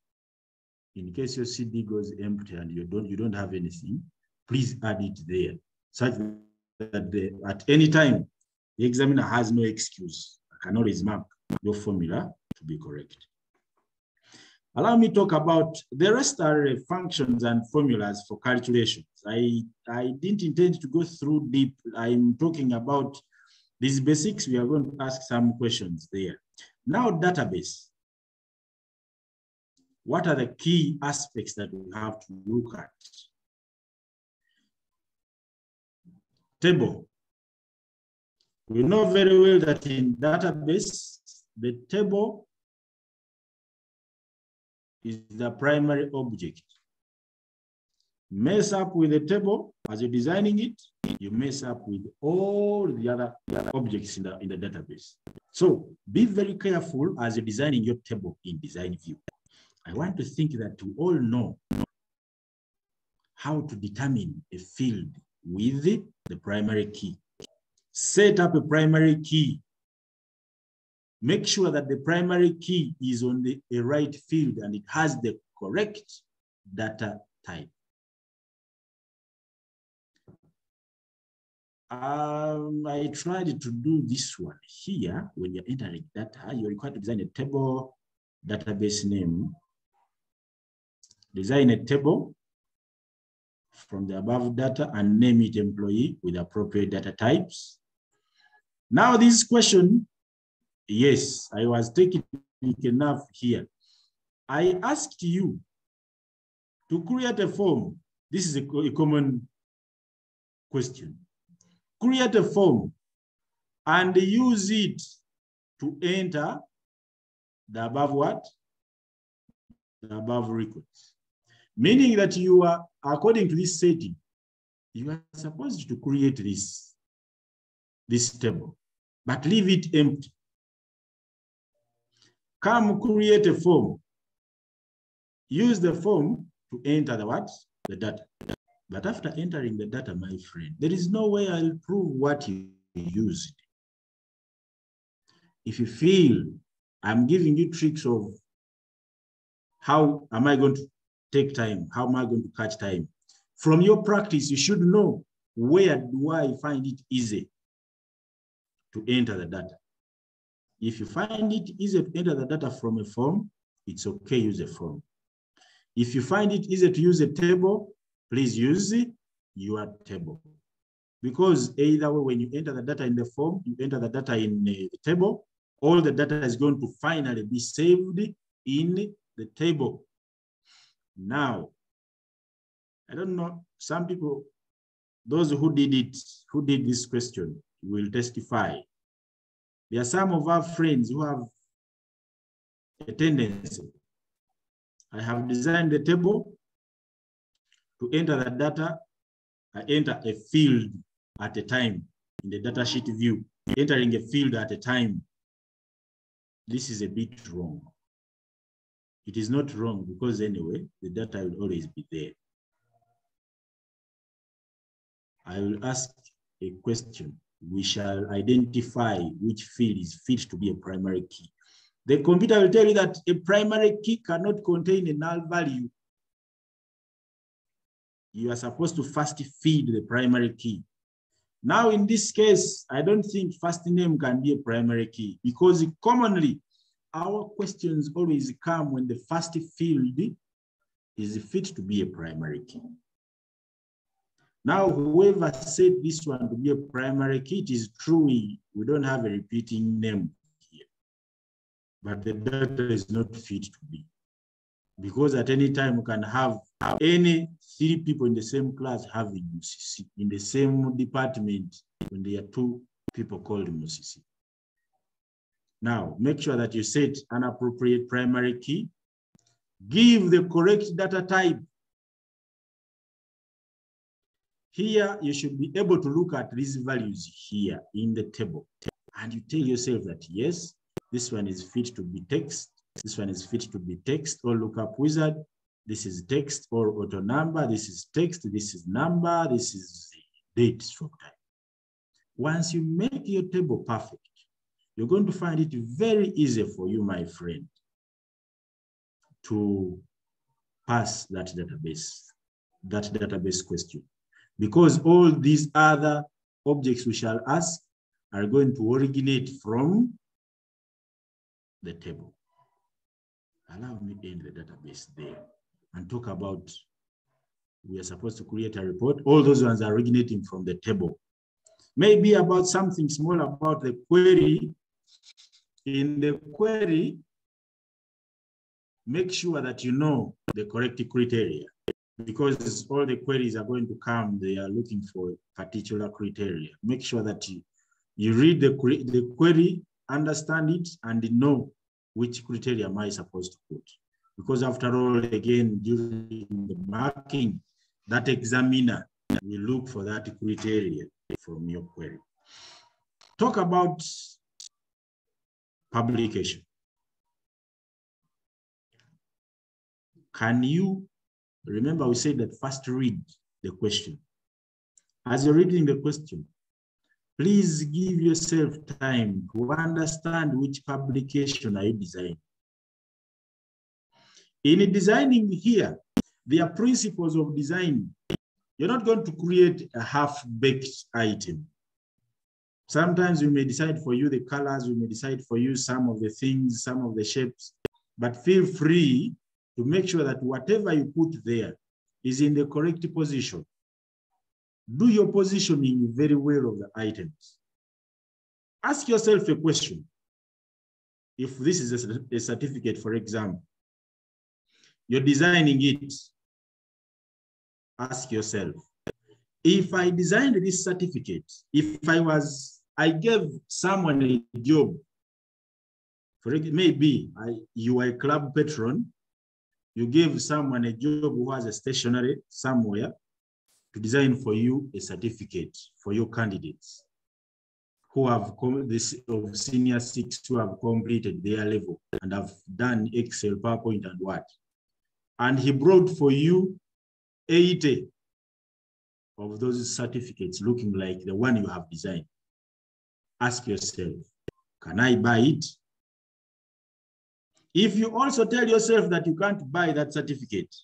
In case your CD goes empty and you don't have anything, please add it there, such that at any time the examiner has no excuse. I can always mark your formula to be correct. Allow me to talk about the rest are functions and formulas for calculations. I didn't intend to go through deep. I'm talking about these basics. We are going to ask some questions there. Now, database. What are the key aspects that we have to look at? Table. We know very well that in database, the table is the primary object. Mess up with the table as you're designing it, you mess up with all the other objects in the database. So be very careful as you're designing your table in design view. I want to think that we all know how to determine a field with the primary key. Set up a primary key. Make sure that the primary key is on the right field and it has the correct data type. I tried to do this one here. When you're entering data, you're required to design a table database name. Design a table from the above data and name it employee with appropriate data types. Now this question, yes, I was taking enough here. I asked you to create a form. This is a common question. Create a form and use it to enter the above what? The above records. Meaning that you are, according to this setting, you are supposed to create this table, but leave it empty. Come create a form. Use the form to enter the what? The data. But after entering the data, my friend, there is no way I'll prove what you used. If you feel I'm giving you tricks of how am I going to take time, how am I going to catch time, from your practice, you should know where do I find it easy to enter the data. If you find it easy to enter the data from a form, it's okay, use a form. If you find it easy to use a table, please use your table. Because either way, when you enter the data in the form, you enter the data in the table, all the data is going to finally be saved in the table. Now, I don't know, some people, those who did it, who did this question will testify. There are some of our friends who have a tendency. I have designed the table. To enter the data, I enter a field at a time in the data sheet view, entering a field at a time. This is a bit wrong. It is not wrong because anyway, the data will always be there. I will ask a question. We shall identify which field is fit to be a primary key. The computer will tell you that a primary key cannot contain a null value. You are supposed to first feed the primary key. Now, in this case, I don't think first name can be a primary key because commonly our questions always come when the first field is fit to be a primary key. Now, whoever said this one to be a primary key, it is true we don't have a repeating name here, but the data is not fit to be. Because at any time you can have any 3 people in the same class having MUCC in the same department when there are 2 people called MUCC. Now, make sure that you set an appropriate primary key. Give the correct data type. Here, you should be able to look at these values here in the table. And you tell yourself that, yes, this one is fit to be text. This one is fit to be text or lookup wizard. This is text or auto number. This is text. This is number. This is date stroke time. Once you make your table perfect, you're going to find it very easy for you, my friend, to pass that database question. Because all these other objects we shall ask are going to originate from the table. Allow me to end the database there and talk about, we are supposed to create a report. All those ones are originating from the table. Maybe about something small about the query. In the query, make sure that you know the correct criteria, because all the queries are going to come, they are looking for particular criteria. Make sure that you read the query, understand it, and know which criteria am I supposed to put. Because after all, again, during the marking, that examiner will look for that criteria from your query. Talk about publication. Can you remember we said that first read the question? As you're reading the question, please give yourself time to understand which publication are you designing. In designing here, there are principles of design. You're not going to create a half-baked item. Sometimes we may decide for you the colors, we may decide for you some of the things, some of the shapes, but feel free to make sure that whatever you put there is in the correct position. Do your positioning very well of the items. Ask yourself a question. If this is a certificate, for example, you're designing it, ask yourself, if I designed this certificate, if I gave someone a job, for it maybe you are a club patron, you give someone a job who has a stationery somewhere to design for you a certificate for your candidates who have this of senior 6 who have completed their level and have done Excel, PowerPoint, and what. And he brought for you 80 of those certificates looking like the one you have designed. Ask yourself, can I buy it? If you also tell yourself that you can't buy that certificate,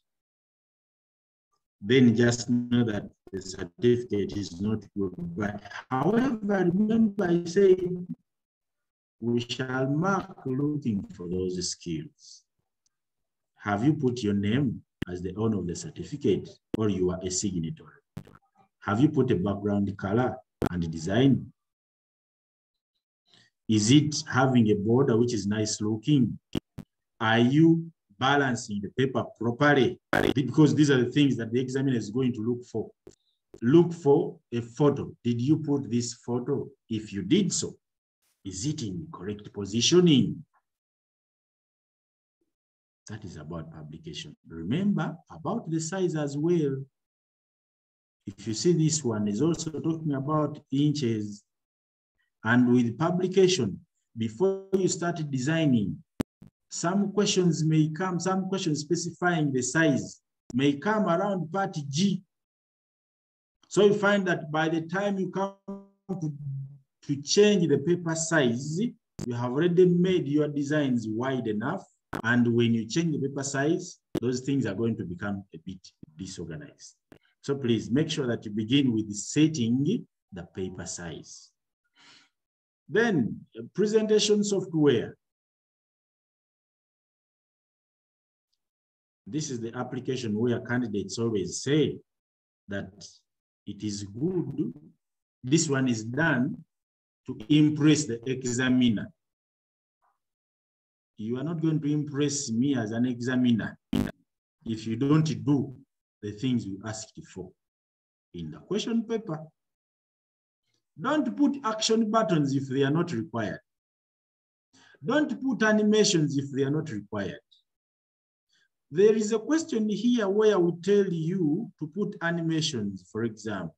then just know that the certificate is not good. But however, remember I said, we shall mark looking for those skills. Have you put your name as the owner of the certificate, or you are a signatory? Have you put a background color and design? Is it having a border which is nice looking? Are you balancing the paper properly? Because these are the things that the examiner is going to look for. Look for a photo. Did you put this photo? If you did so, is it in correct positioning? That is about publication. Remember about the size as well. If you see this one is also talking about inches. And with publication, before you start designing, some questions may come, some questions specifying the size may come around part G. So you find that by the time you come to change the paper size, you have already made your designs wide enough. And when you change the paper size, those things are going to become a bit disorganized. So please make sure that you begin with setting the paper size. Then presentation software. This is the application where candidates always say that it is good. This one is done to impress the examiner. You are not going to impress me as an examiner if you don't do the things you asked for in the question paper. Don't put action buttons if they are not required. Don't put animations if they are not required. There is a question here where we tell you to put animations, for example.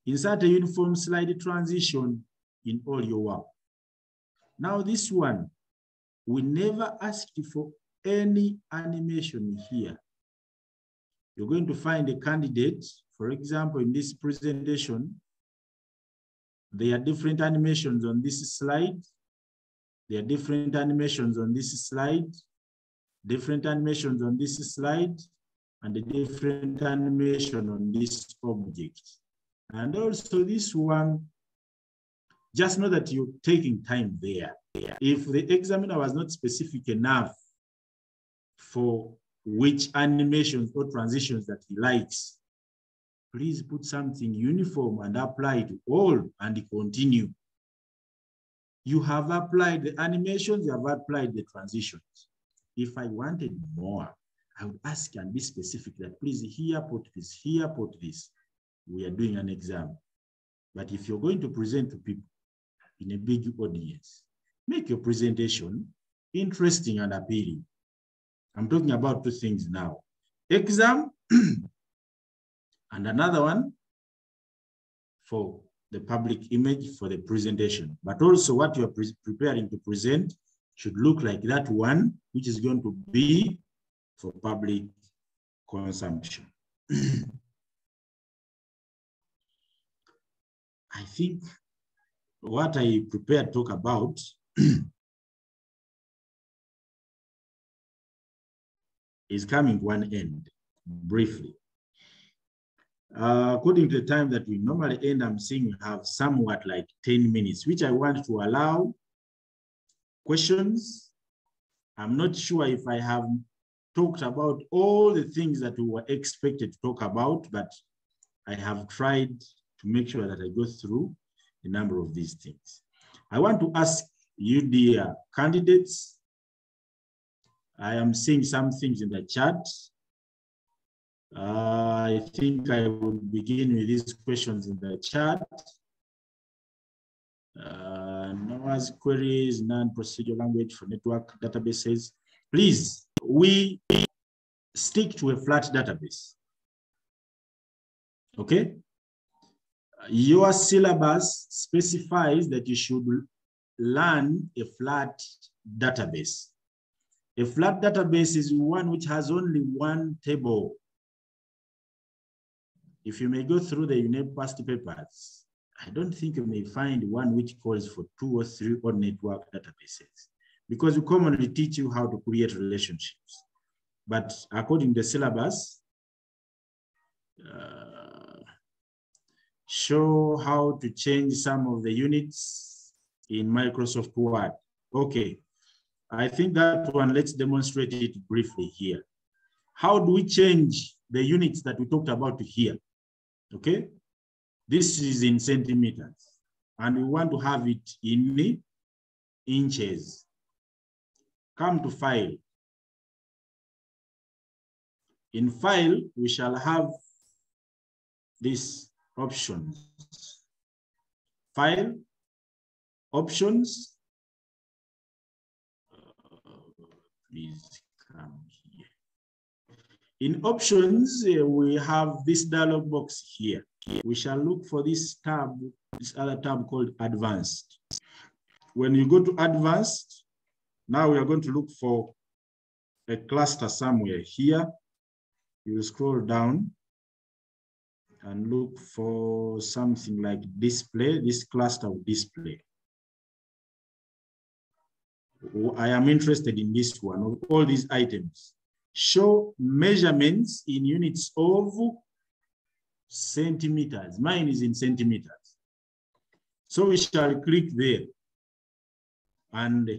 Insert a uniform slide transition in all your work. Now this one, we never asked for any animation here. You're going to find a candidate, for example, in this presentation, there are different animations on this slide. There are different animations on this slide, different animations on this slide, and a different animation on this object. And also this one, just know that you're taking time there. If the examiner was not specific enough for which animations or transitions that he likes, please put something uniform and apply to all and continue. You have applied the animations, you have applied the transitions. If I wanted more, I would ask and be specific that please here, put this, here, put this. We are doing an exam. But if you're going to present to people in a big audience, make your presentation interesting and appealing. I'm talking about two things now. Exam and another one for the public image for the presentation. But also what you are preparing to present should look like that one, which is going to be for public consumption. I think what I prepared to talk about is coming to one end briefly. According to the time that we normally end, I'm seeing we have somewhat like 10 minutes, which I want to allow questions. I'm not sure if I have talked about all the things that we were expected to talk about, but I have tried to make sure that I go through a number of these things. I want to ask you, dear candidates, I am seeing some things in the chat. I think I will begin with these questions in the chat. NOAA's queries, non-procedural language for network databases. Please, we stick to a flat database. Okay? Your syllabus specifies that you should learn a flat database. A flat database is one which has only one table. If you may go through the UNEP past papers, I don't think you may find one which calls for 2 or 3 or network databases, because we commonly teach you how to create relationships. But according to the syllabus, show how to change some of the units in Microsoft Word. Okay, I think that one, let's demonstrate it briefly here. How do we change the units that we talked about here? Okay, this is in centimeters, and we want to have it in inches. Come to File. In File, we shall have these options. File, Options. Please come here. In Options, we have this dialog box here. We shall look for this tab, this other tab called Advanced. When you go to Advanced, now we are going to look for a cluster somewhere here. You will scroll down and look for something like display, this cluster of display. I am interested in this one, of all these items. Show measurements in units of centimeters. Mine is in centimeters. So we shall click there. And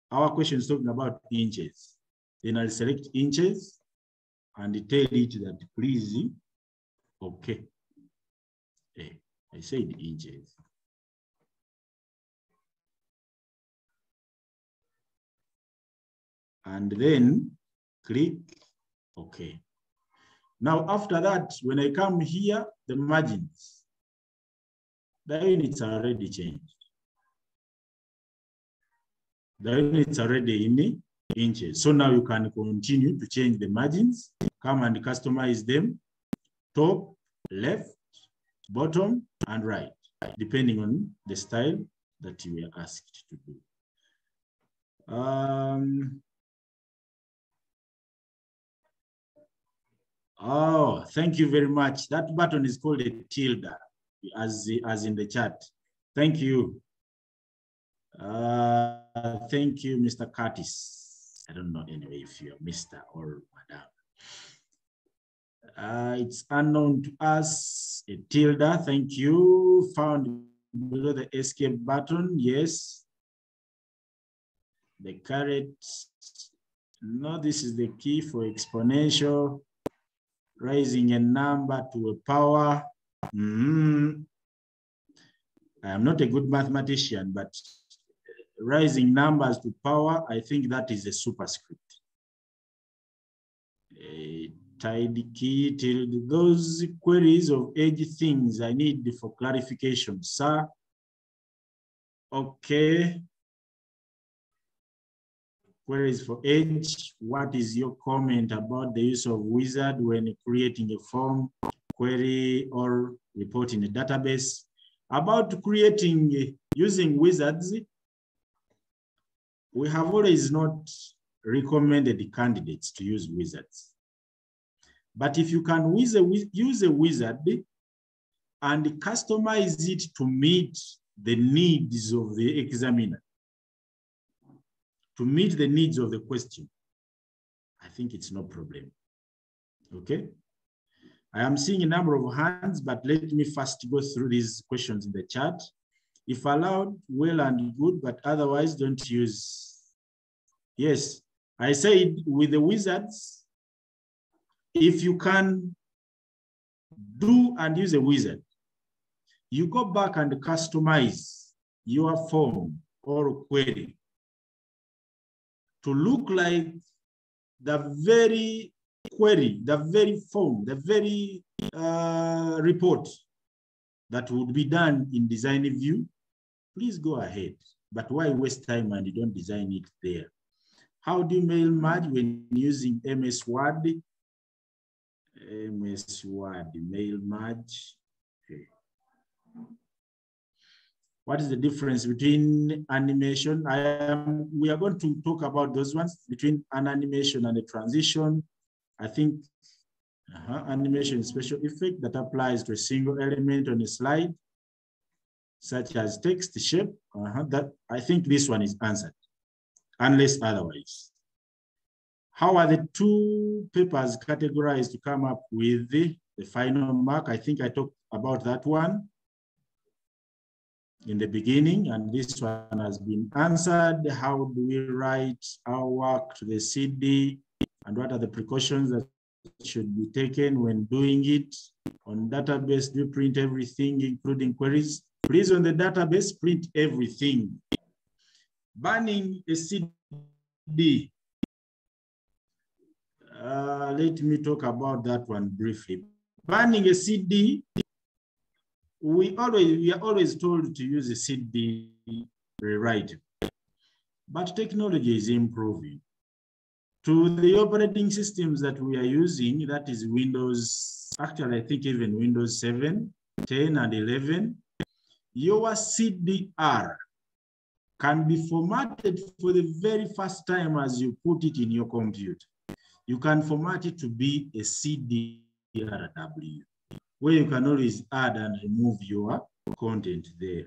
our question is talking about inches. Then I'll select inches and tell it that please, okay. I said inches. And then click OK. Now, after that, when I come here, the margins, the units are already changed. The units are already in inches. So now you can continue to change the margins, come and customize them, top, left, bottom, and right, depending on the style that you were asked to do. Oh, thank you very much. That button is called a tilde, as in the chat. Thank you. Thank you, Mr. Curtis. I don't know anyway if you're Mr. or Madam. It's unknown to us. A tilde, thank you. Found below the escape button, yes. The caret, no, this is the key for exponential. Raising a number to a power. I am not a good mathematician, but raising numbers to power, I think that is a superscript. A tidy key tilde. Those queries of age things I need for clarification, sir. Okay. Queries for age. What is your comment about the use of wizard when creating a form, query, or report in a database? About creating, using wizards, we have always not recommended the candidates to use wizards. But if you can use a wizard and customize it to meet the needs of the examiner, to meet the needs of the question, I think it's no problem. Okay. I am seeing a number of hands, but let me first go through these questions in the chat. If allowed, well and good, but otherwise don't use. Yes, I said with the wizards, if you can do and use a wizard, you go back and customize your form or query to look like the very query, the very form, the very report that would be done in design view, please go ahead. But why waste time and you don't design it there? How do you mail merge when using MS Word? MS Word, mail merge. Okay. What is the difference between animation? We are going to talk about those ones between an animation and a transition. I think animation is special effect that applies to a single element on a slide, such as text, shape. That I think this one is answered, unless otherwise. How are the two papers categorized to come up with the final mark? I think I talked about that one in the beginning, and this one has been answered. How do we write our work to the CD, and what are the precautions that should be taken when doing it? On database, do you print everything, including queries? Please, on the database, print everything. Banning a CD. Let me talk about that one briefly. Banning a CD, we are always told to use a CD rewrite, but technology is improving. To the operating systems that we are using, that is Windows, actually I think even Windows 7, 10, and 11, your CDR can be formatted for the very first time as you put it in your computer. You can format it to be a CDRW, where you can always add and remove your content there.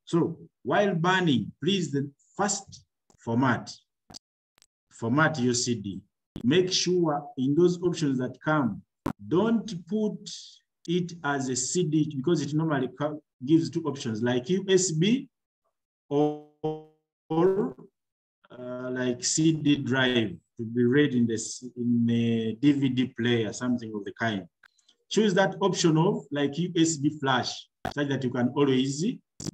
So while banning, please the first format your CD. Make sure in those options that come, don't put it as a CD because it normally gives two options like USB or like CD drive to be read in a DVD player, something of the kind. Choose that option of like USB flash, such that you can always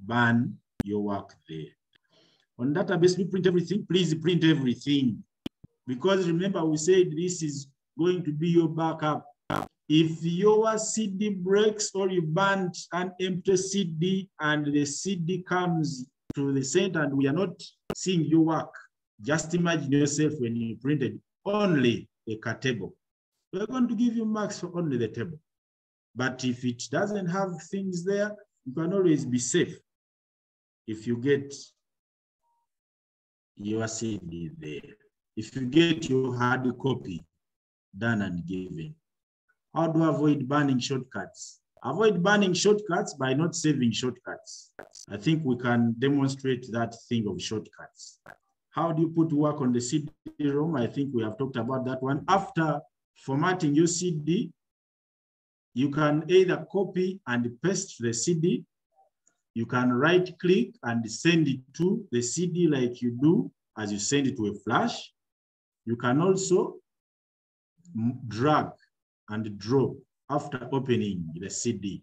burn your work there. On database, we print everything. Please print everything. Because remember, we said this is going to be your backup. If your CD breaks or you burn an empty CD and the CD comes to the center and we are not seeing your work, just imagine yourself when you printed only a table. We're going to give you marks for only the table. But if it doesn't have things there, you can always be safe if you get your CD there. If you get your hard copy done and given. How to avoid burning shortcuts? Avoid burning shortcuts by not saving shortcuts. I think we can demonstrate that thing of shortcuts. How do you put work on the CD-ROM? I think we have talked about that one. After formatting your CD, you can either copy and paste the CD. You can right-click and send it to the CD like you do as you send it to a flash. You can also drag and drop after opening the CD.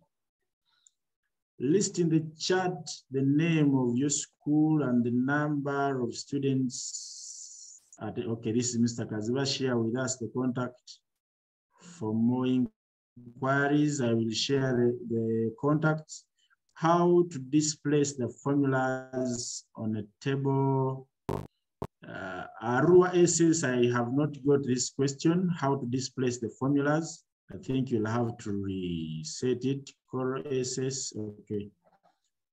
List in the chat the name of your school and the number of students. Okay, this is Mr. Kaziwa. Share with us the contact for more inquiries. I will share the contacts. How to displace the formulas on a table. Arua SS, I have not got this question. How to displace the formulas. I think you'll have to reset it. Core SS, okay.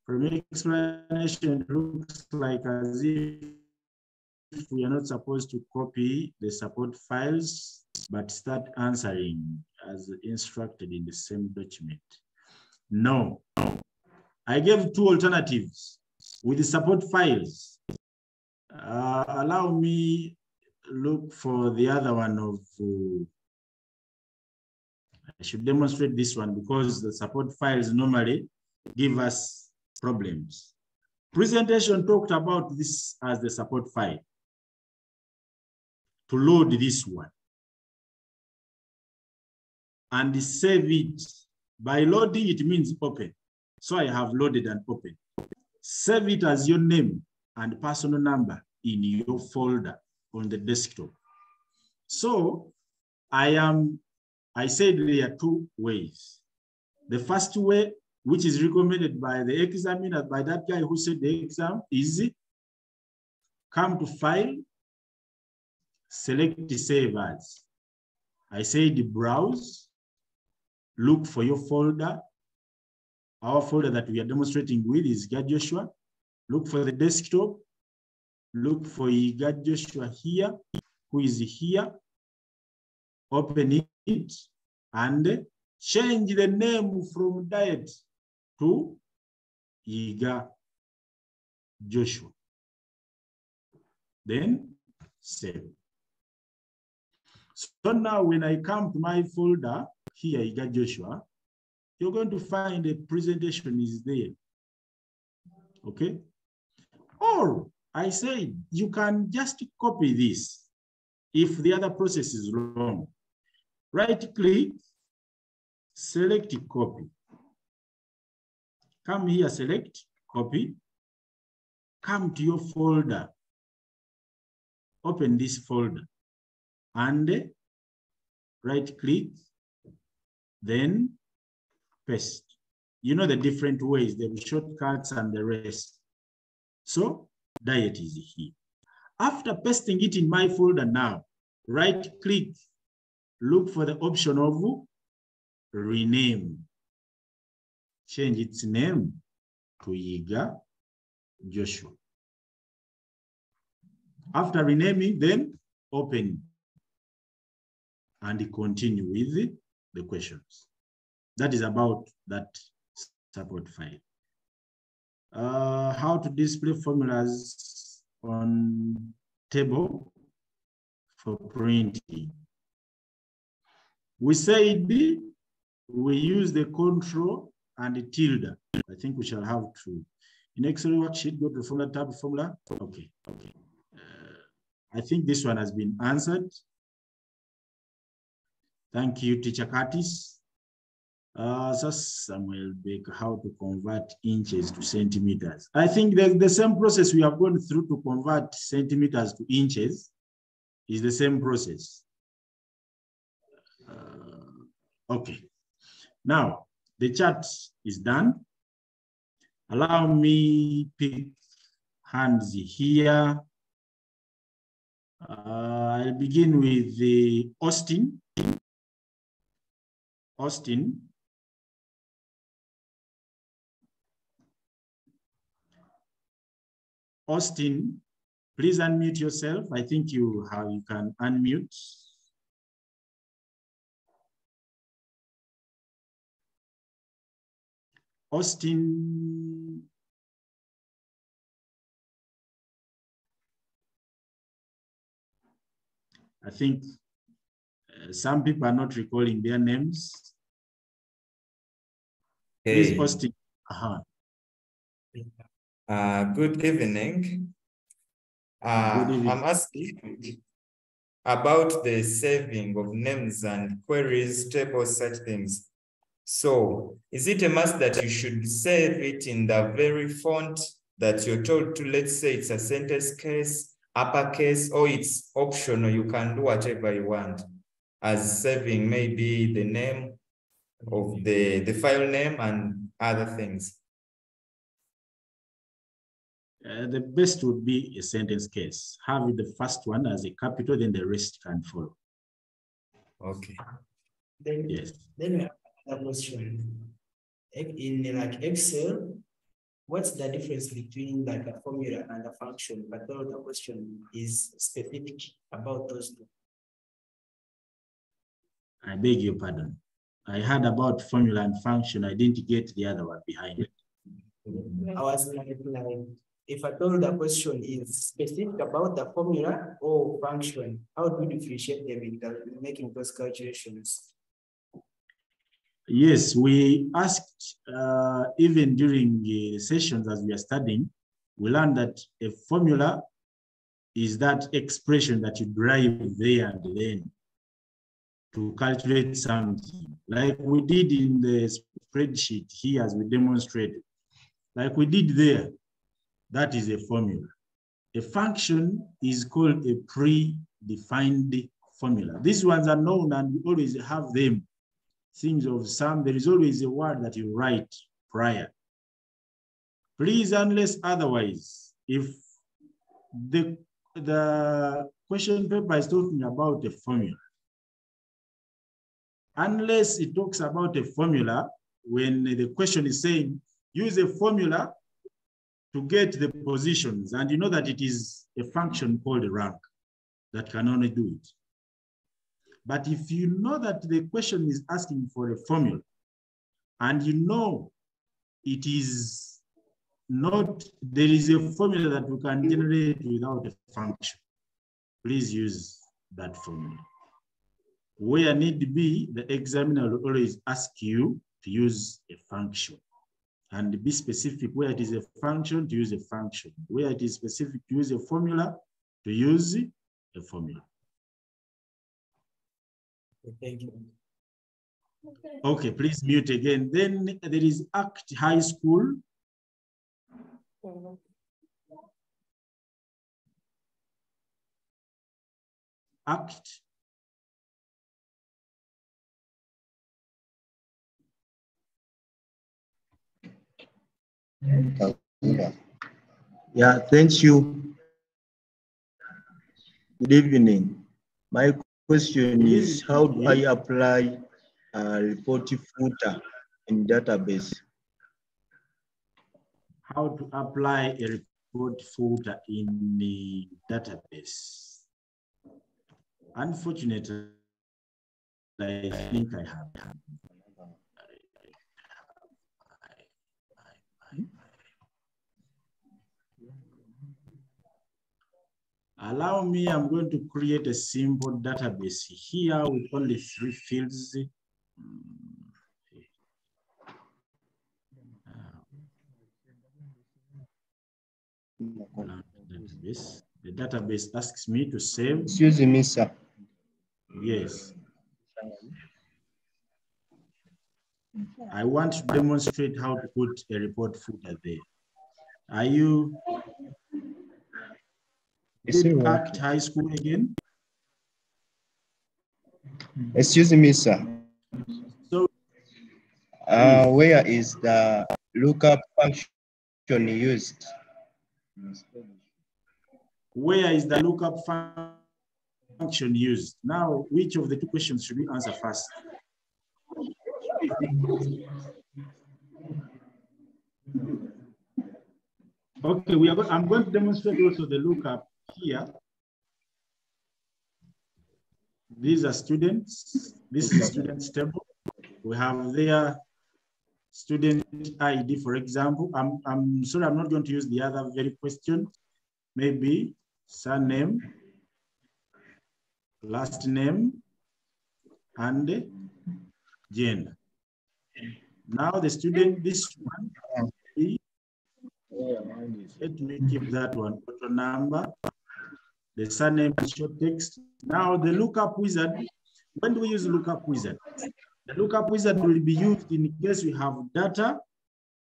From your explanation, it looks like as if we are not supposed to copy the support files, but start answering as instructed in the same document. No, I gave two alternatives with the support files. Allow me look for the other one of, I should demonstrate this one because the support files normally give us problems. Presentation talked about this as the support file. To load this one and save it. By loading, it means open. So I have loaded and opened. Save it as your name and personal number in your folder on the desktop. So I said there are two ways. The first way, which is recommended by the examiner, by that guy who said the exam, is come to File, select Save As. I said browse, look for your folder. Our folder that we are demonstrating with is Iga Joshua. Look for the desktop. Look for Iga Joshua here, who is here. Open it and change the name from Diet to Iga Joshua. Then save. So now when I come to my folder here, Iga Joshua, you're going to find a presentation is there. Okay? Or I said you can just copy this if the other process is wrong. Right-click, select copy. Come here, select copy. Come to your folder. Open this folder and right-click, then paste. You know the different ways, the shortcuts and the rest. So Diet is here. After pasting it in my folder now, right-click, look for the option of rename. Change its name to Iga Joshua. After renaming, then open and continue with the questions. That is about that support file. How to display formulas on table for printing. We said we use the control and the tilde. I think we shall have to. In Excel worksheet, go to the formula tab, formula. Okay. I think this one has been answered. Thank you, Teacher Curtis. So Samuel Baker, how to convert inches to centimeters. I think the same process we have gone through to convert centimeters to inches is the same process. Okay. Now, the chart is done. Allow me pick hands here. I'll begin with the Austin. Austin. Austin, please unmute yourself. I think you can unmute. Austin. I think some people are not recalling their names. Hey. Please, Austin. Good evening. Good evening. I'm asking about the saving of names and queries, tables, such things. So is it a must that you should save it in the very font that you're told to? Let's say it's a sentence case, uppercase, or it's optional, you can do whatever you want, as saving maybe the name of the file name and other things. The best would be a sentence case. Have the first one as a capital, then the rest can follow. Okay. Yes. Then we have another question. In like Excel, what's the difference between like a formula and a function? But the question is specific about those two. I beg your pardon. I heard about formula and function. I didn't get the other one behind it. I was like, if I told the question is specific about the formula or function, how do you differentiate them in making those calculations? Yes, we asked, even during the sessions as we are studying, we learned that a formula is that expression that you derive there and then to calculate something, like we did in the spreadsheet here as we demonstrated. Like we did there, that is a formula. A function is called a predefined formula. These ones are known and we always have them. Things of some, there is always a word that you write prior. Please, unless otherwise, if the question paper is talking about a formula, unless it talks about a formula, when the question is saying, use a formula to get the positions, and you know that it is a function called rank that can only do it. But if you know that the question is asking for a formula, and you know it is not, there is a formula that we can generate without a function, please use that formula. Where need be, the examiner will always ask you to use a function. And be specific where it is a function, to use a function. Where it is specific to use a formula, to use a formula. Thank you. Okay, please mute again. Then there is ACT High School. ACT. Yeah, thank you. Good evening. My question is, how do I apply a report footer in database? How to apply a report footer in the database? Unfortunately, I think I have. Allow me, I'm going to create a simple database here with only 3 fields. Database. The database asks me to save. Excuse me, sir. Yes. I want to demonstrate how to put a report footer there. Are you at high school again? Excuse me, sir. So, where is the lookup function used? where is the lookup function used? Now, which of the two questions should we answer first? Okay, I'm going to demonstrate also the lookup here. These are students. This is students table. We have their student ID, for example. I'm sorry, I'm not going to use the other very question. Maybe surname, last name, and gender. Now the student, this one, let me keep that one, auto number, the surname, short text. Now the lookup wizard, when do we use lookup wizard? The lookup wizard will be used in case we have data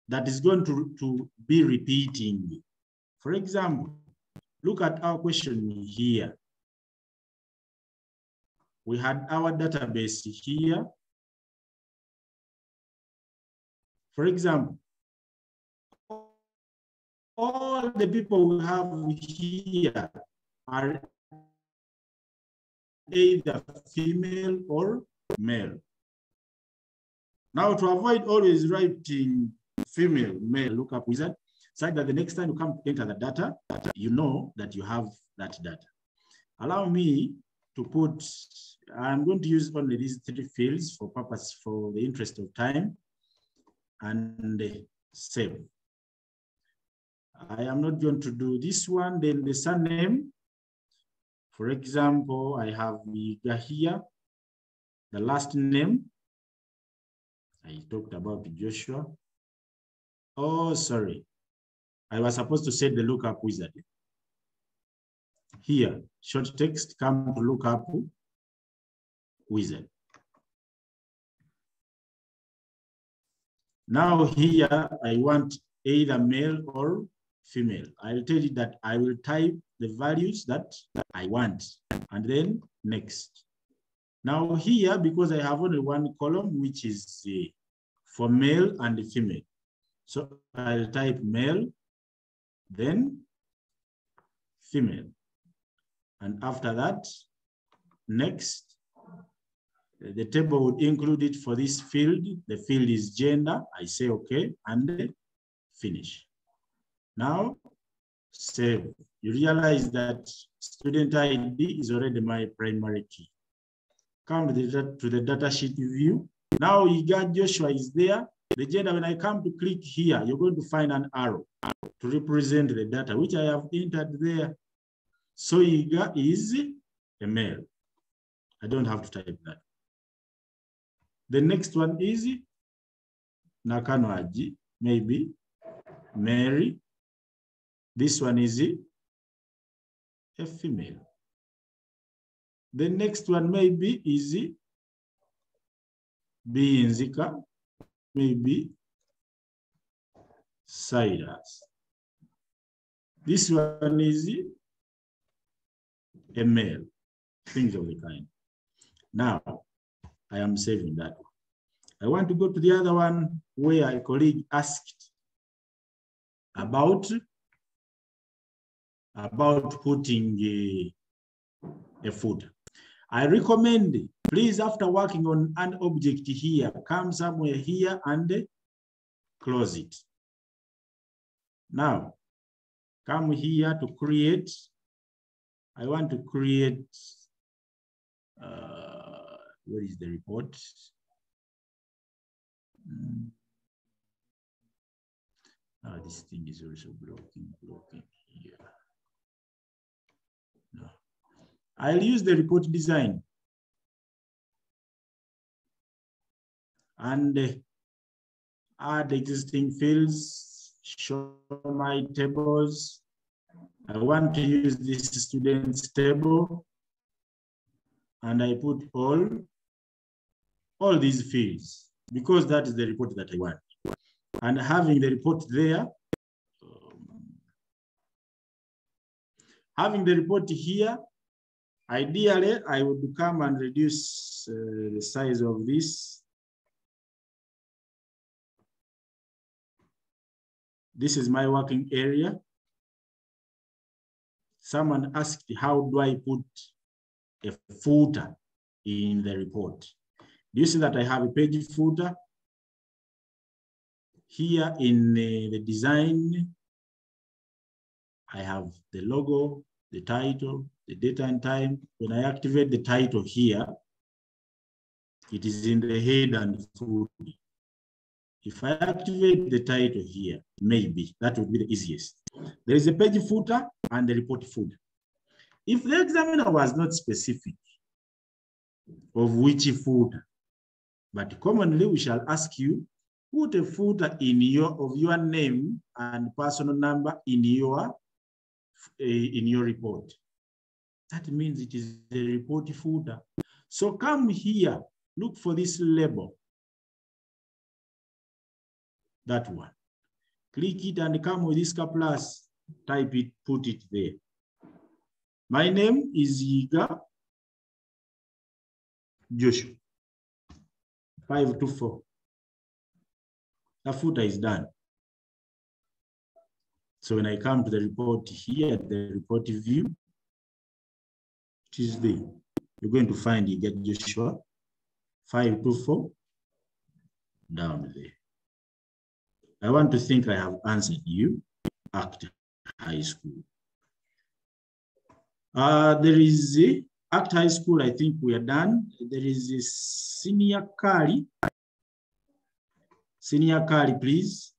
that is going to be repeating. For example, look at our question here. We had our database here. For example, all the people we have here are either female or male. Now, to avoid always writing female, male lookup wizard, so that the next time you come to enter the data, you know that you have that data. Allow me to put, I'm going to use only these three fields for the interest of time, and save. I am not going to do this one. Then the surname, for example, I have here, the last name. I talked about Joshua. Oh, sorry. I was supposed to set the lookup wizard. Here, short text, come to lookup wizard. Now here, I want either male or female. I'll tell you that I will type the values that I want, and then next. Now here, because I have only one column, which is for male and female. So I'll type male, then female. And after that, next, the table would include it for this field. The field is gender. I say okay, and finish. Now, save. You realize that student ID is already my primary key. Come to the data sheet view. Now you got Joshua is there. The gender, when I come to click here, you're going to find an arrow to represent the data, which I have entered there. So Iga is a male. I don't have to type that. The next one is Nakanoaji, maybe Mary. This one is a female. The next one maybe is Binzika, maybe Cyrus. This one is a male, things of the kind. Now, I am saving that one. I want to go to the other one where a colleague asked about putting a footer. I recommend, please, after working on an object here, come somewhere here and close it. Now, come here to create. I want to create, where is the report? This thing is also blocking here. No. I'll use the report design and add existing fields, show my tables, I want to use this students table, and I put all these fields because that is the report that I want. And having the report there, having the report here, ideally, I would come and reduce the size of this. This is my working area. Someone asked, how do I put a footer in the report? Do you see that I have a page footer? Here in the design, I have the logo, the title, the date and time. When I activate the title here, it is in the head and footer. If I activate the title here, maybe that would be the easiest. There is a page footer and the report footer. If the examiner was not specific of which footer, but commonly we shall ask you, put a footer in your name and personal number in your report. That means it is the report footer. So come here, look for this label. That one. Click it and come with this plus, type it, put it there. My name is Yiga Joshua, 524. The footer is done. So when I come to the report here, the report view, it is there. You're going to find Yiga Joshua, 524, down there. I want to think I have answered you. ACT High School. There is ACT High School, I think we are done. There is a Senior Kali. Senior Kali, please.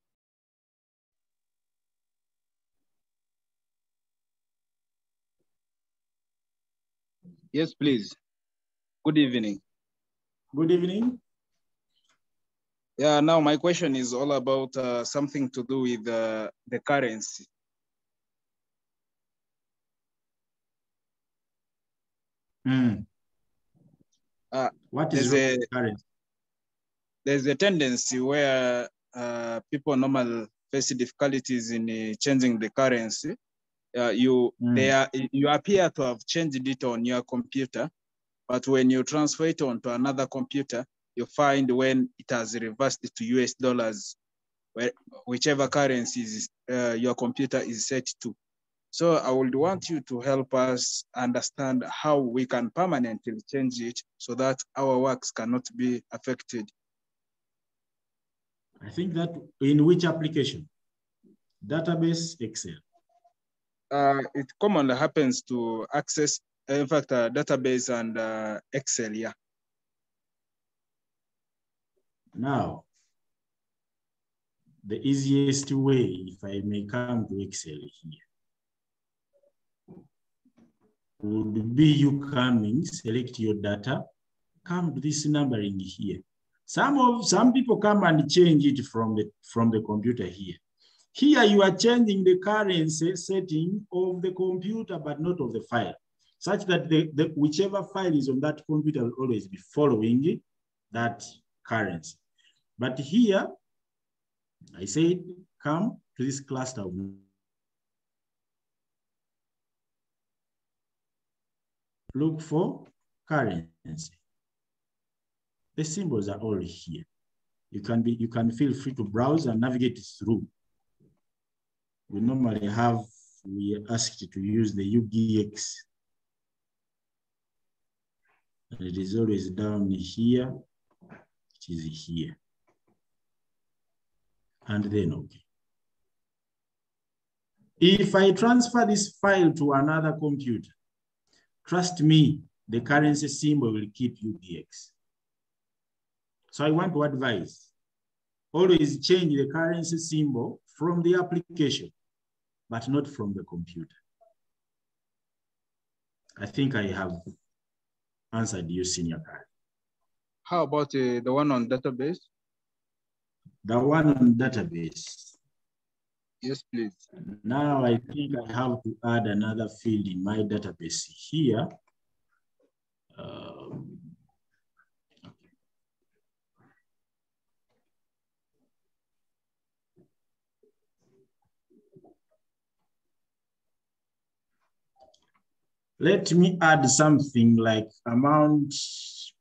Yes, please. Good evening. Good evening. Yeah, now my question is all about something to do with the currency. What is the currency? There's a tendency where people normally face difficulties in changing the currency. You appear to have changed it on your computer, but when you transfer it onto another computer, you find when it has reversed to US dollars, whichever currency your computer is set to. So I would want you to help us understand how we can permanently change it so that our works cannot be affected. I think that in which application? Database, Excel. It commonly happens to access, in fact, database and Excel, yeah. Now, the easiest way, if I may come to Excel here, would be you coming, select your data, come to this numbering here. Some people come and change it from the computer here. Here you are changing the currency setting of the computer, but not of the file, such that whichever file is on that computer will always be following that currency. But here, I said, come to this cluster of look for currency. The symbols are all here. You can feel free to browse and navigate through. We normally we are asked to use the UGX. And it is always down here. It is here. And then okay. If I transfer this file to another computer, trust me, the currency symbol will keep UGX. So I want to advise, always change the currency symbol from the application, but not from the computer. I think I have answered you, Senior Kali. How about the one on database? The one on database. Yes, please. Now I think I have to add another field in my database here. Let me add something like amount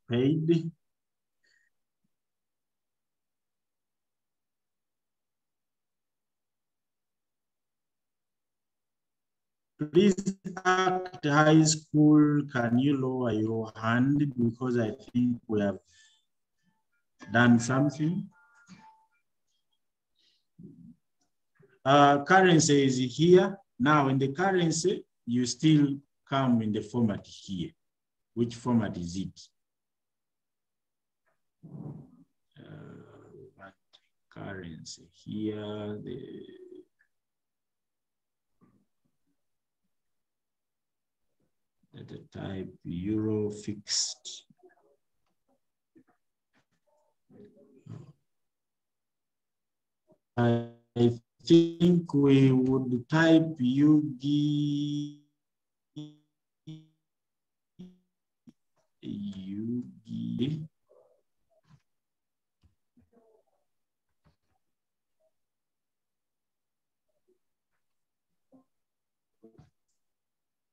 paid. Please act high school, can you lower your hand because I think we have done something. Currency is here. Now in the currency, you still come in the format here. Which format is it? Currency here, the type euro fixed. I think we would type UGI.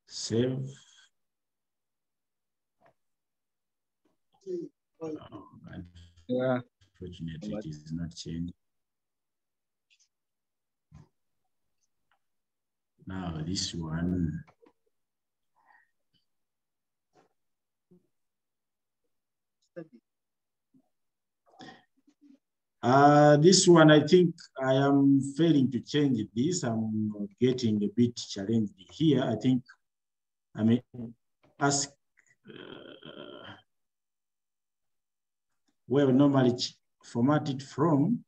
Save. Yeah. Unfortunately, it is not changed. Now this one. This one, I think I am failing to change this. I'm getting a bit challenged here. I think I may ask where we normally format it from.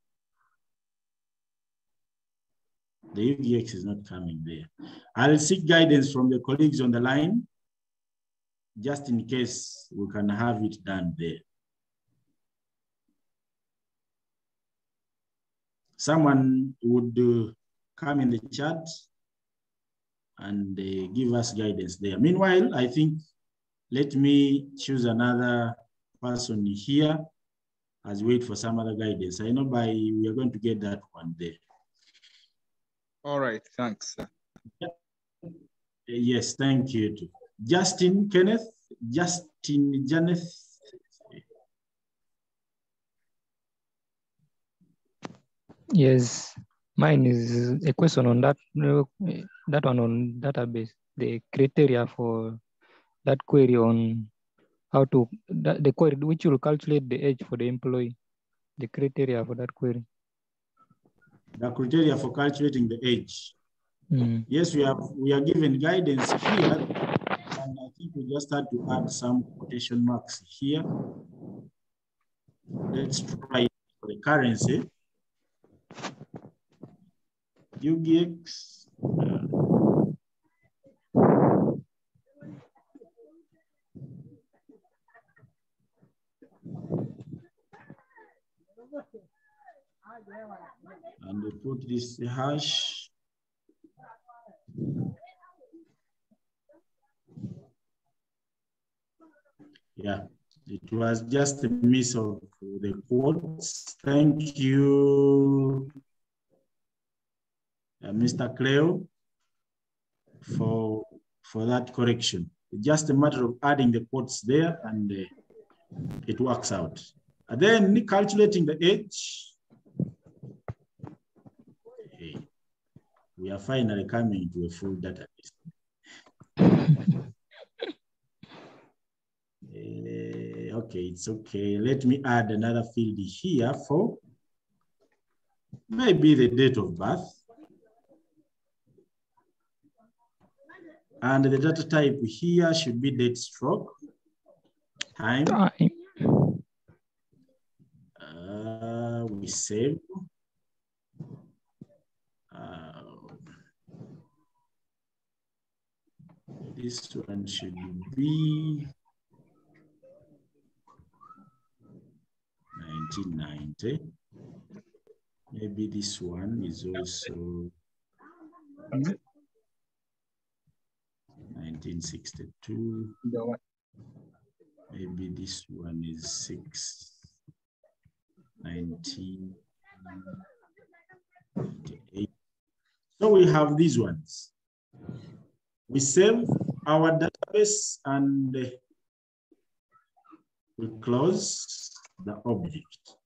The UVX is not coming there. I'll seek guidance from the colleagues on the line, just in case we can have it done there. Someone would come in the chat and give us guidance there. Meanwhile, I think let me choose another person here as we wait for some other guidance. I know we are going to get that one there. All right, thanks. Yes, thank you too. Justin Kenneth, Justin Janeth. Yes, mine is a question on that one on database, the criteria for that query on how to, the query which will calculate the age for the employee, the criteria for that query. The criteria for calculating the age. Mm. Yes, we are given guidance here, and I think we just had to add some quotation marks here. Let's try it for the currency. UGX. And we put this hash. Yeah, it was just a miss of the quotes. Thank you, Mr. Cleo, for that correction. It's just a matter of adding the quotes there and it works out. And then calculating the age. Okay. We are finally coming to a full database. Okay, it's okay. Let me add another field here for maybe the date of birth. And the data type here should be date stroke time. We save. This one should be 1990. Maybe this one is also 1962. Maybe this one is 1998. So we have these ones. We save our database and we close the object.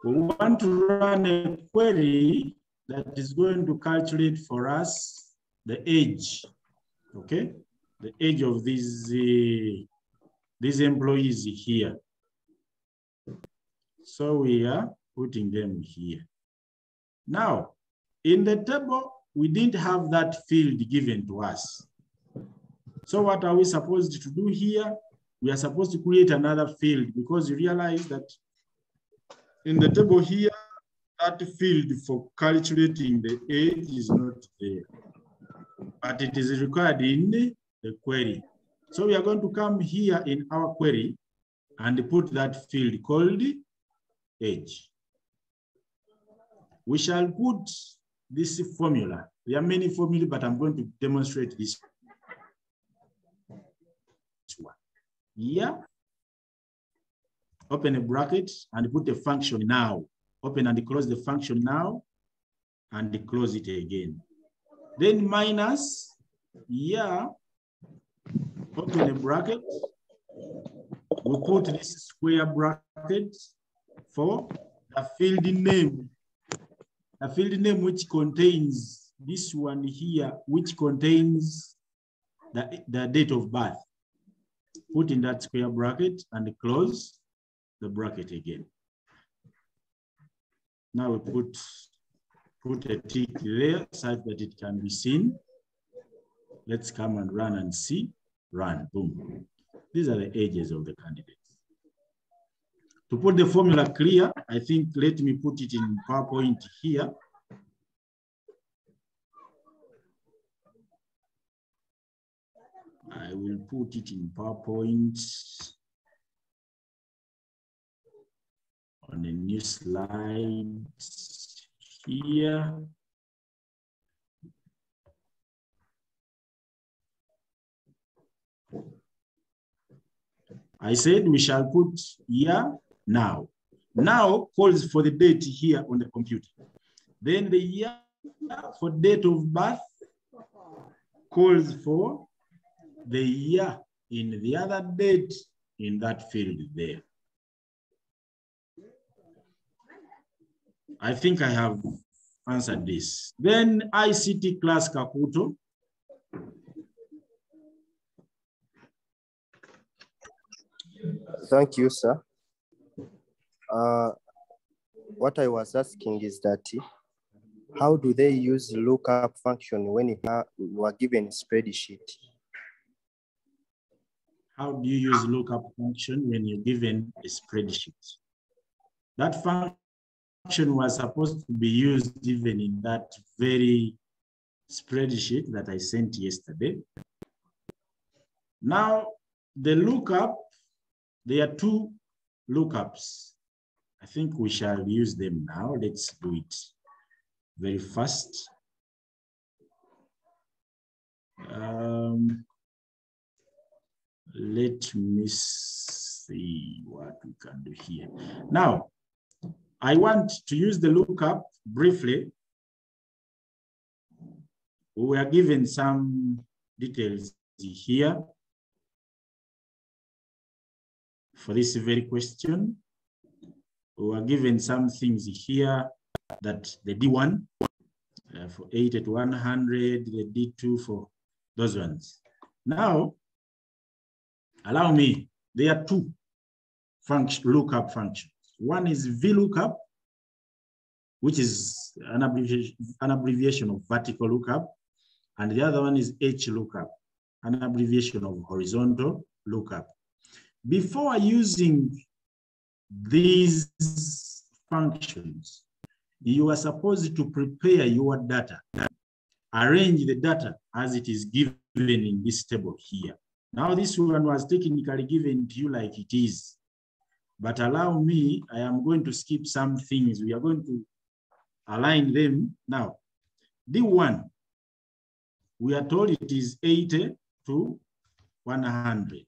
We want to run a query that is going to calculate for us the age, okay? The age of these employees here. So we are putting them here. Now, in the table, we didn't have that field given to us. So what are we supposed to do here? We are supposed to create another field because you realize that in the table here, that field for calculating the age is not there, but it is required in the query. So we are going to come here in our query and put that field called age. We shall put this formula. There are many formulas, but I'm going to demonstrate this one. Here, open a bracket and put a function now. Open and close the function now and close it again. Then minus, here, open a bracket. We put this square bracket for a field name. A field name which contains this one here, which contains the date of birth. Put in that square bracket and close the bracket again. Now we put a tick there such that it can be seen. Let's come and run and see. Run, boom. These are the ages of the candidates. To put the formula clear, I think let me put it in PowerPoint here. I will put it in PowerPoint on a new slide here. I said we shall put here now. Now calls for the date here on the computer. Then the year for date of birth calls for the year in the other date in that field there. I think I have answered this. Then ICT class Kakuto. Thank you, sir. What I was asking is that how do they use lookup function when you are given a spreadsheet? How do you use lookup function when you're given a spreadsheet? That function was supposed to be used even in that very spreadsheet that I sent yesterday. Now, the lookup, there are two lookups. I think we shall use them now. Let's do it very fast. Let me see what we can do here. Now, I want to use the lookup briefly. We are given some details here for this very question. We were given some things here that the D1 for 80 to 100, the D2 for those ones. Now, allow me, there are two lookup functions. One is VLOOKUP, which is an abbreviation of vertical lookup, and the other one is HLOOKUP, an abbreviation of horizontal lookup. Before using these functions, you are supposed to prepare your data, arrange the data as it is given in this table here. Now, this one was technically given to you like it is, but allow me, I am going to skip some things. We are going to align them now. D1, We are told it is 80 to 100.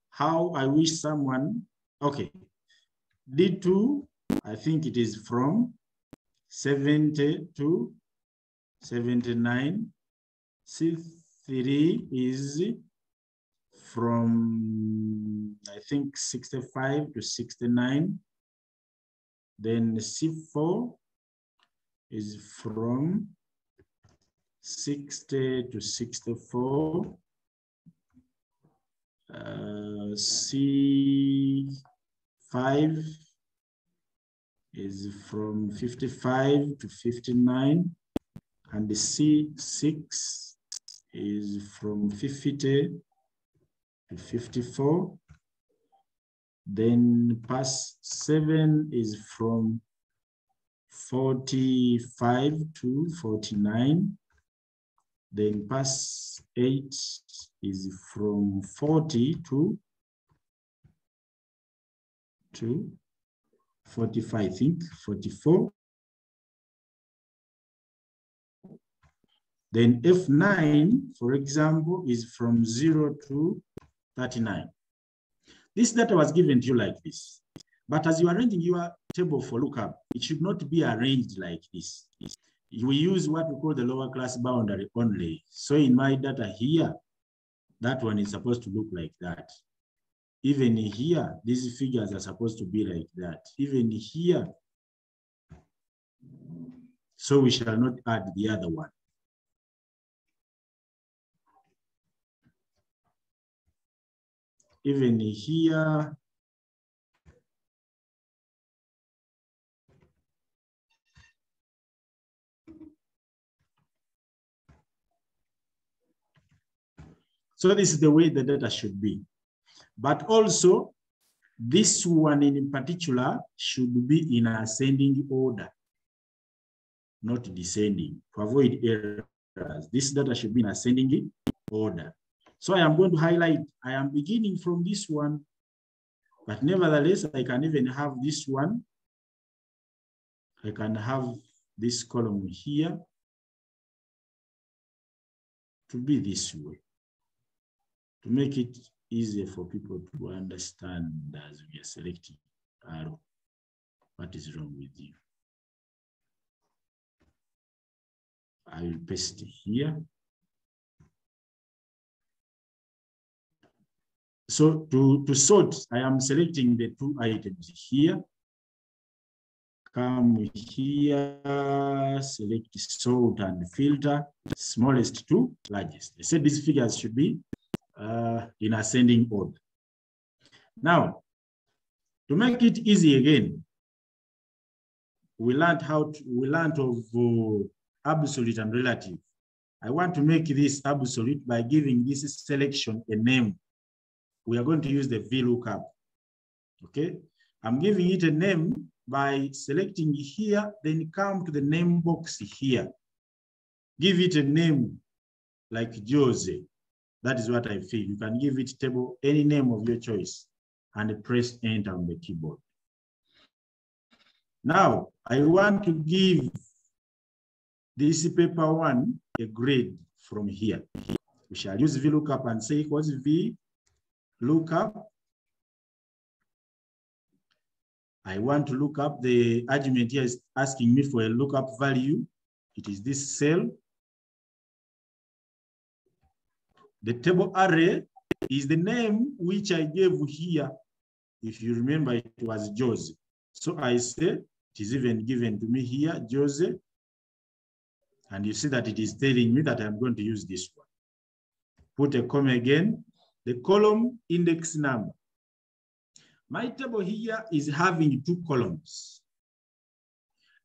How I wish someone, okay. D2, I think it is from 70 to 79. C3 is from, I think, 65 to 69. Then C4 is from 60 to 64. C5 is from 55 to 59. And the C6 is from 50 to 54. Then pass 7 is from 45 to 49. Then pass 8 is from 40 to 45, I think, 44. Then F9, for example, is from 0 to 39. This data was given to you like this. But as you are arranging your table for lookup, it should not be arranged like this. We use what we call the lower class boundary only. So in my data here, that one is supposed to look like that. Even here, these figures are supposed to be like that. Even here. So we shall not add the other one. Even here. So this is the way the data should be. But also, this one in particular should be in ascending order, not descending, to avoid errors. This data should be in ascending order. So I am going to highlight, I am beginning from this one, but nevertheless, I can even have this one. I can have this column here to be this way, to make it easier for people to understand as we are selecting arrow. What is wrong with you? I will paste it here. So to sort, I am selecting the two items here. Come here, select sort and filter, smallest to largest. I said these figures should be in ascending order. Now, to make it easy again, we learned of absolute and relative. I want to make this absolute by giving this selection a name. We are going to use the VLOOKUP. Okay, I'm giving it a name by selecting here, then come to the name box here. Give it a name like Jose. That is what I feel. You can give it table, any name of your choice, and press enter on the keyboard. Now, I want to give this paper one a grade from here. We shall use VLOOKUP and say equals VLOOKUP. I want to look up the argument here is asking me for a lookup value. It is this cell. The table array is the name which I gave here. If you remember, it was Jose. So I say it is even given to me here, Jose. And you see that it is telling me that I'm going to use this one. Put a comma again. The column index number. My table here is having two columns.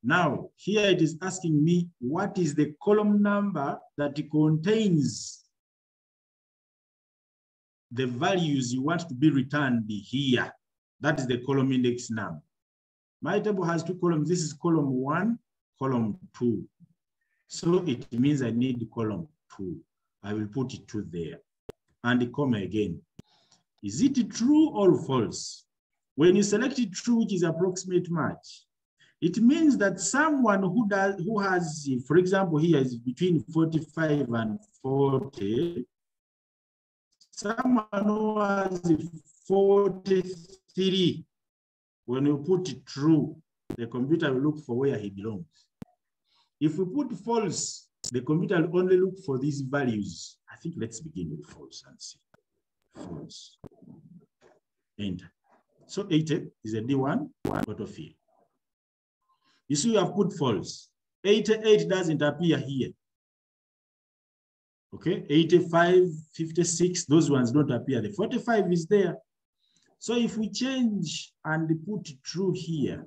Now, here it is asking me what is the column number that contains the values you want to be returned here. That is the column index number. My table has two columns. This is column 1, column 2. So it means I need column 2. I will put it 2 there. And the comma again. Is it true or false? When you select it true, which is approximate match, It means that someone who has, for example, here is between 45 and 40. Someone who has 43, when you put it true, the computer will look for where he belongs. If we put false, the computer will only look for these values. I think let's begin with false and see. False. Enter. So 80 is a D1 autofill. You see, you have put false. 88 doesn't appear here. Okay, 85, 56, those ones don't appear. The 45 is there. So if we change and put true here,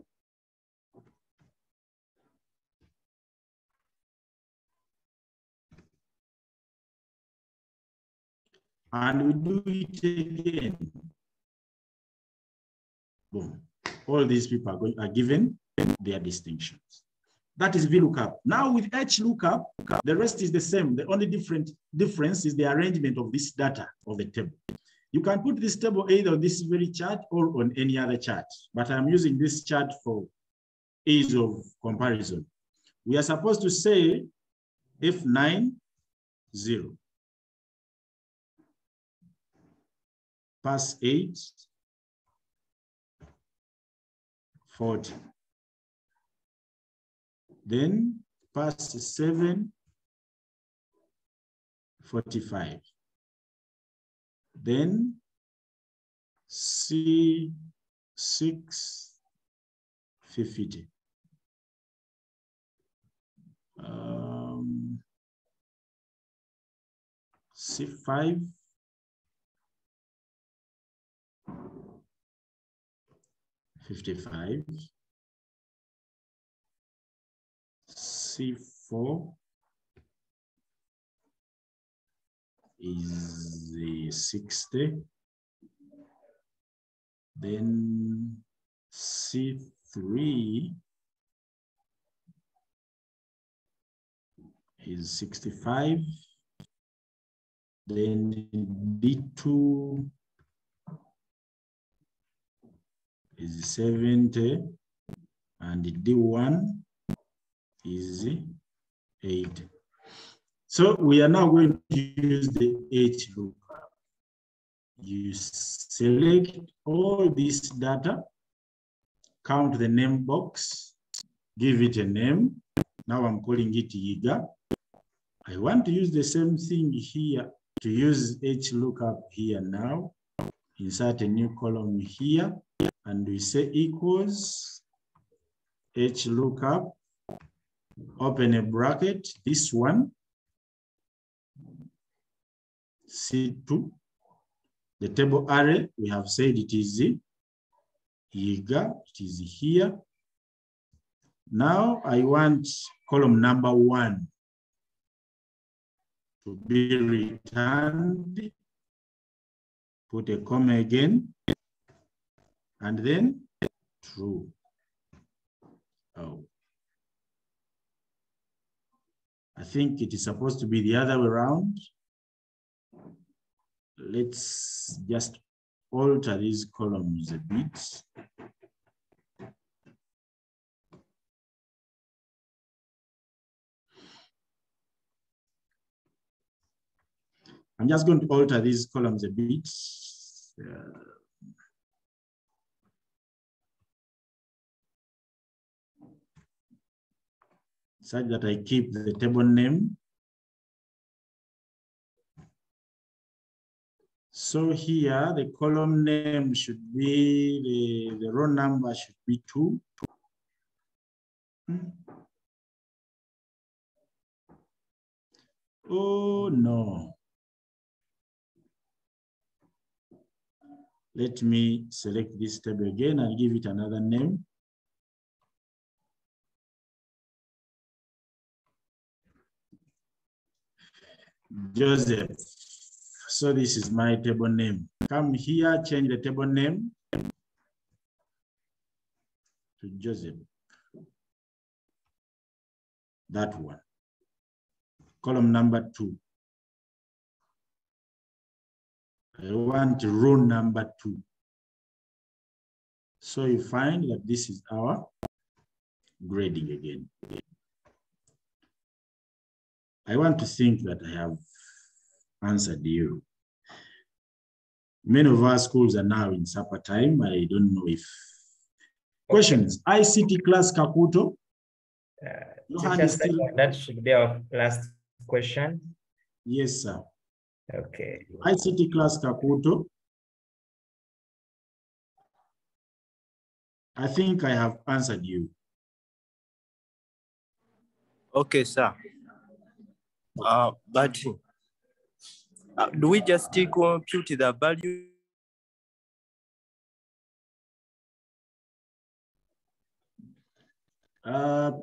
and we do it again, boom, all these people are given their distinctions. That is VLOOKUP. Now with HLOOKUP, the rest is the same. The only difference is the arrangement of this data of the table. You can put this table either on this very chart or on any other chart, but I'm using this chart for ease of comparison. We are supposed to say F9, 0. Pass 8, 40. Then pass 7, 45. Then C6, 50. C5, 55. C4 is the 60. Then C3 is 65. Then D2 is 70. And D1 is 8. So we are now going to use the HLOOKUP. You select all this data, count the name box, give it a name. Now I'm calling it Yiga. I want to use the same thing here to use HLOOKUP here now. Insert a new column here, and we say equals HLOOKUP. Open a bracket, this one, C2. The table array, we have said it is Yiga, it is here. Now I want column number 1 to be returned. Put a comma again, and then true. Oh. I think it is supposed to be the other way around. Let's just alter these columns a bit. I'm just going to alter these columns a bit. Such that I keep the table name. So here, the column name should be, the row number should be 2. Oh, no. Let me select this table again and give it another name. Joseph. So this is my table name. Come here, change the table name to Joseph. That one. Column number 2. I want row number 2. So you find that this is our grading again. I want to think that I have answered you. Many of our schools are now in supper time. I don't know if questions. ICT class Kakuto. That should be our last question. Yes, sir. Okay. ICT class Kakuto. I think I have answered you. Okay, sir. But do we just compute the value?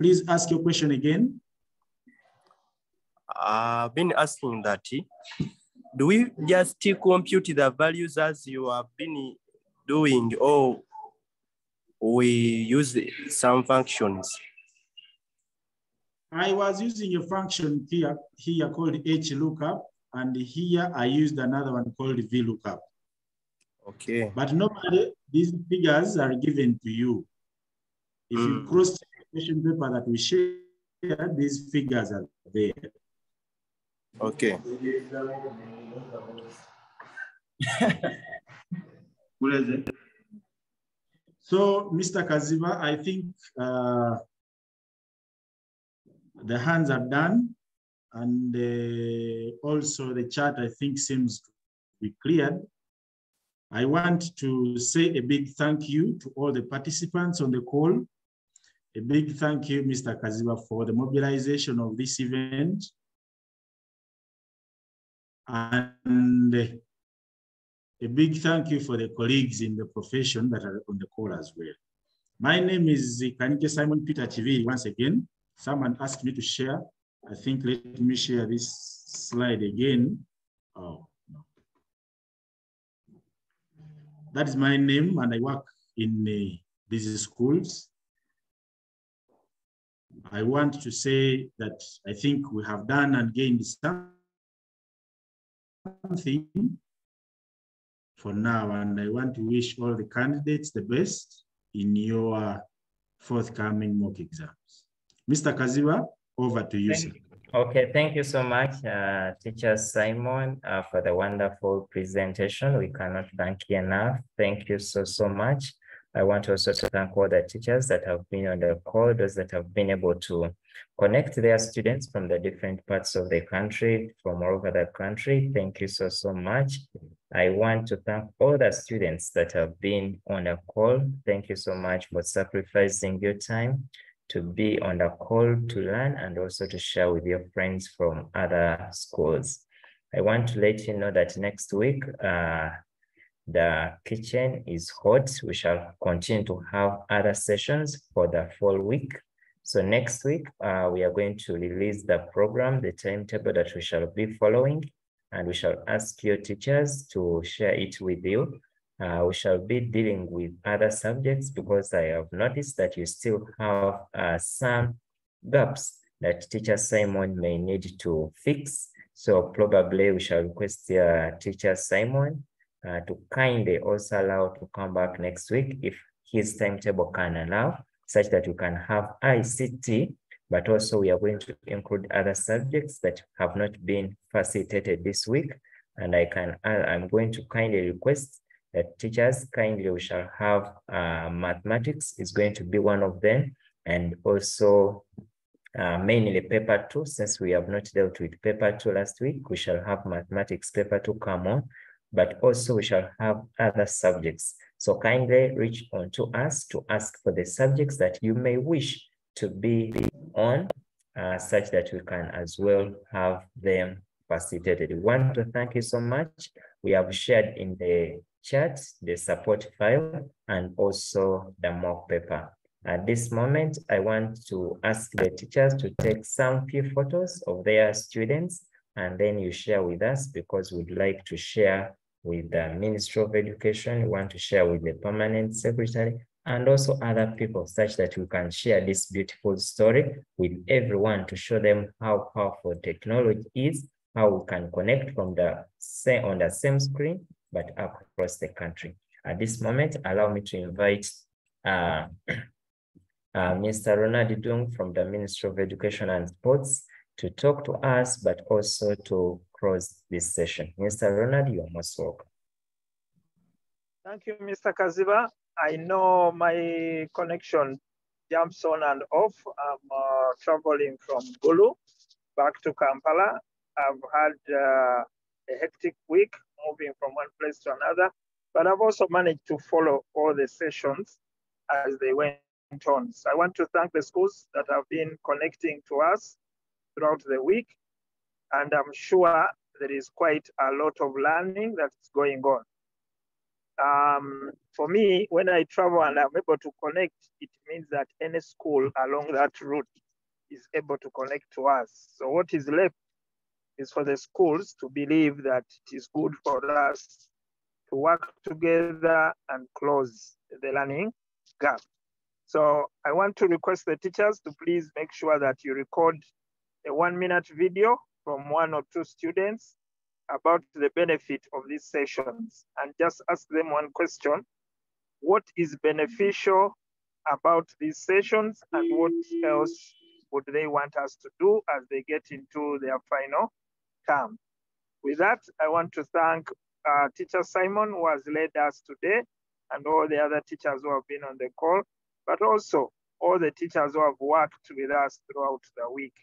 Please ask your question again. I've been asking that. Do we just compute the values as you have been doing, or we use some functions? I was using a function here called HLOOKUP, and here I used another one called VLOOKUP. Okay. But normally these figures are given to you. If you cross the question paper that we share, these figures are there. Okay. So, Mr. Kaziba, I think the hands are done, and also the chat, I think, seems to be cleared. I want to say a big thank you to all the participants on the call. A big thank you, Mr. Kaziba, for the mobilization of this event. And a big thank you for the colleagues in the profession that are on the call as well. My name is Kanike Simon Peter Chiviri once again. Someone asked me to share. I think let me share this slide again. Oh, no. That is my name, and I work in these schools. I want to say that I think we have done and gained something for now, and I want to wish all the candidates the best in your forthcoming mock exams. Mr. Kaziba, over to you, sir. Okay, thank you so much, Teacher Simon, for the wonderful presentation. We cannot thank you enough. Thank you so much. I want also to thank all the teachers that have been on the call, those that have been able to connect their students from the different parts of the country, from all over the country. Thank you so much. I want to thank all the students that have been on the call. Thank you so much for sacrificing your time to be on the call to learn and also to share with your friends from other schools. I want to let you know that next week, the kitchen is hot. We shall continue to have other sessions for the full week. So next week, we are going to release the program, the timetable that we shall be following, and we shall ask your teachers to share it with you. We shall be dealing with other subjects because I have noticed that you still have some gaps that Teacher Simon may need to fix. So probably we shall request Teacher Simon to kindly also allow to come back next week if his timetable can allow, such that we can have ICT, but also we are going to include other subjects that have not been facilitated this week. And I'm going to kindly request that teachers kindly we shall have mathematics is going to be one of them, and also mainly paper 2, since we have not dealt with paper 2 last week, we shall have mathematics paper 2 come on, but also we shall have other subjects. So kindly reach on to us to ask for the subjects that you may wish to be on, such that we can as well have them facilitated. We want to thank you so much. We have shared in the chat the support file and also the mock paper. At this moment, I want to ask the teachers to take some few photos of their students, and then you share with us, because we'd like to share with the Ministry of Education, we want to share with the Permanent Secretary, and also other people, such that we can share this beautiful story with everyone to show them how powerful technology is, how we can connect from on the same screen, but across the country. At this moment, allow me to invite Mr. Ronald Dung from the Ministry of Education and Sports to talk to us, but also to close this session. Mr. Ronald, you are most welcome. Thank you, Mr. Kaziba. I know my connection jumps on and off. I'm traveling from Gulu back to Kampala. I've had a hectic week moving from one place to another, but I've also managed to follow all the sessions as they went on. So I want to thank the schools that have been connecting to us throughout the week. And I'm sure there is quite a lot of learning that's going on. For me, when I travel and I'm able to connect, it means that any school along that route is able to connect to us. So what is left is for the schools to believe that it is good for us to work together and close the learning gap. So I want to request the teachers to please make sure that you record a 1-minute video from 1 or 2 students about the benefit of these sessions, and just ask them one question: what is beneficial about these sessions, and what else would they want us to do as they get into their final term? With that, I want to thank Teacher Simon, who has led us today, and all the other teachers who have been on the call, but also all the teachers who have worked with us throughout the week.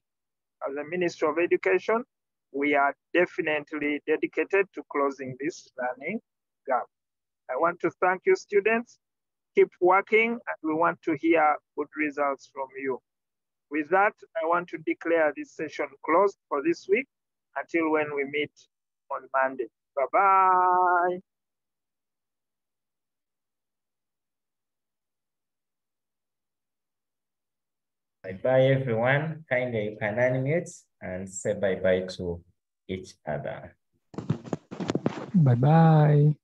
As the Ministry of Education, we are definitely dedicated to closing this learning gap. I want to thank you, students. Keep working, and we want to hear good results from you. With that, I want to declare this session closed for this week until when we meet on Monday. Bye-bye. Bye-bye, everyone. Kindly you can unmute and say bye-bye to each other. Bye-bye.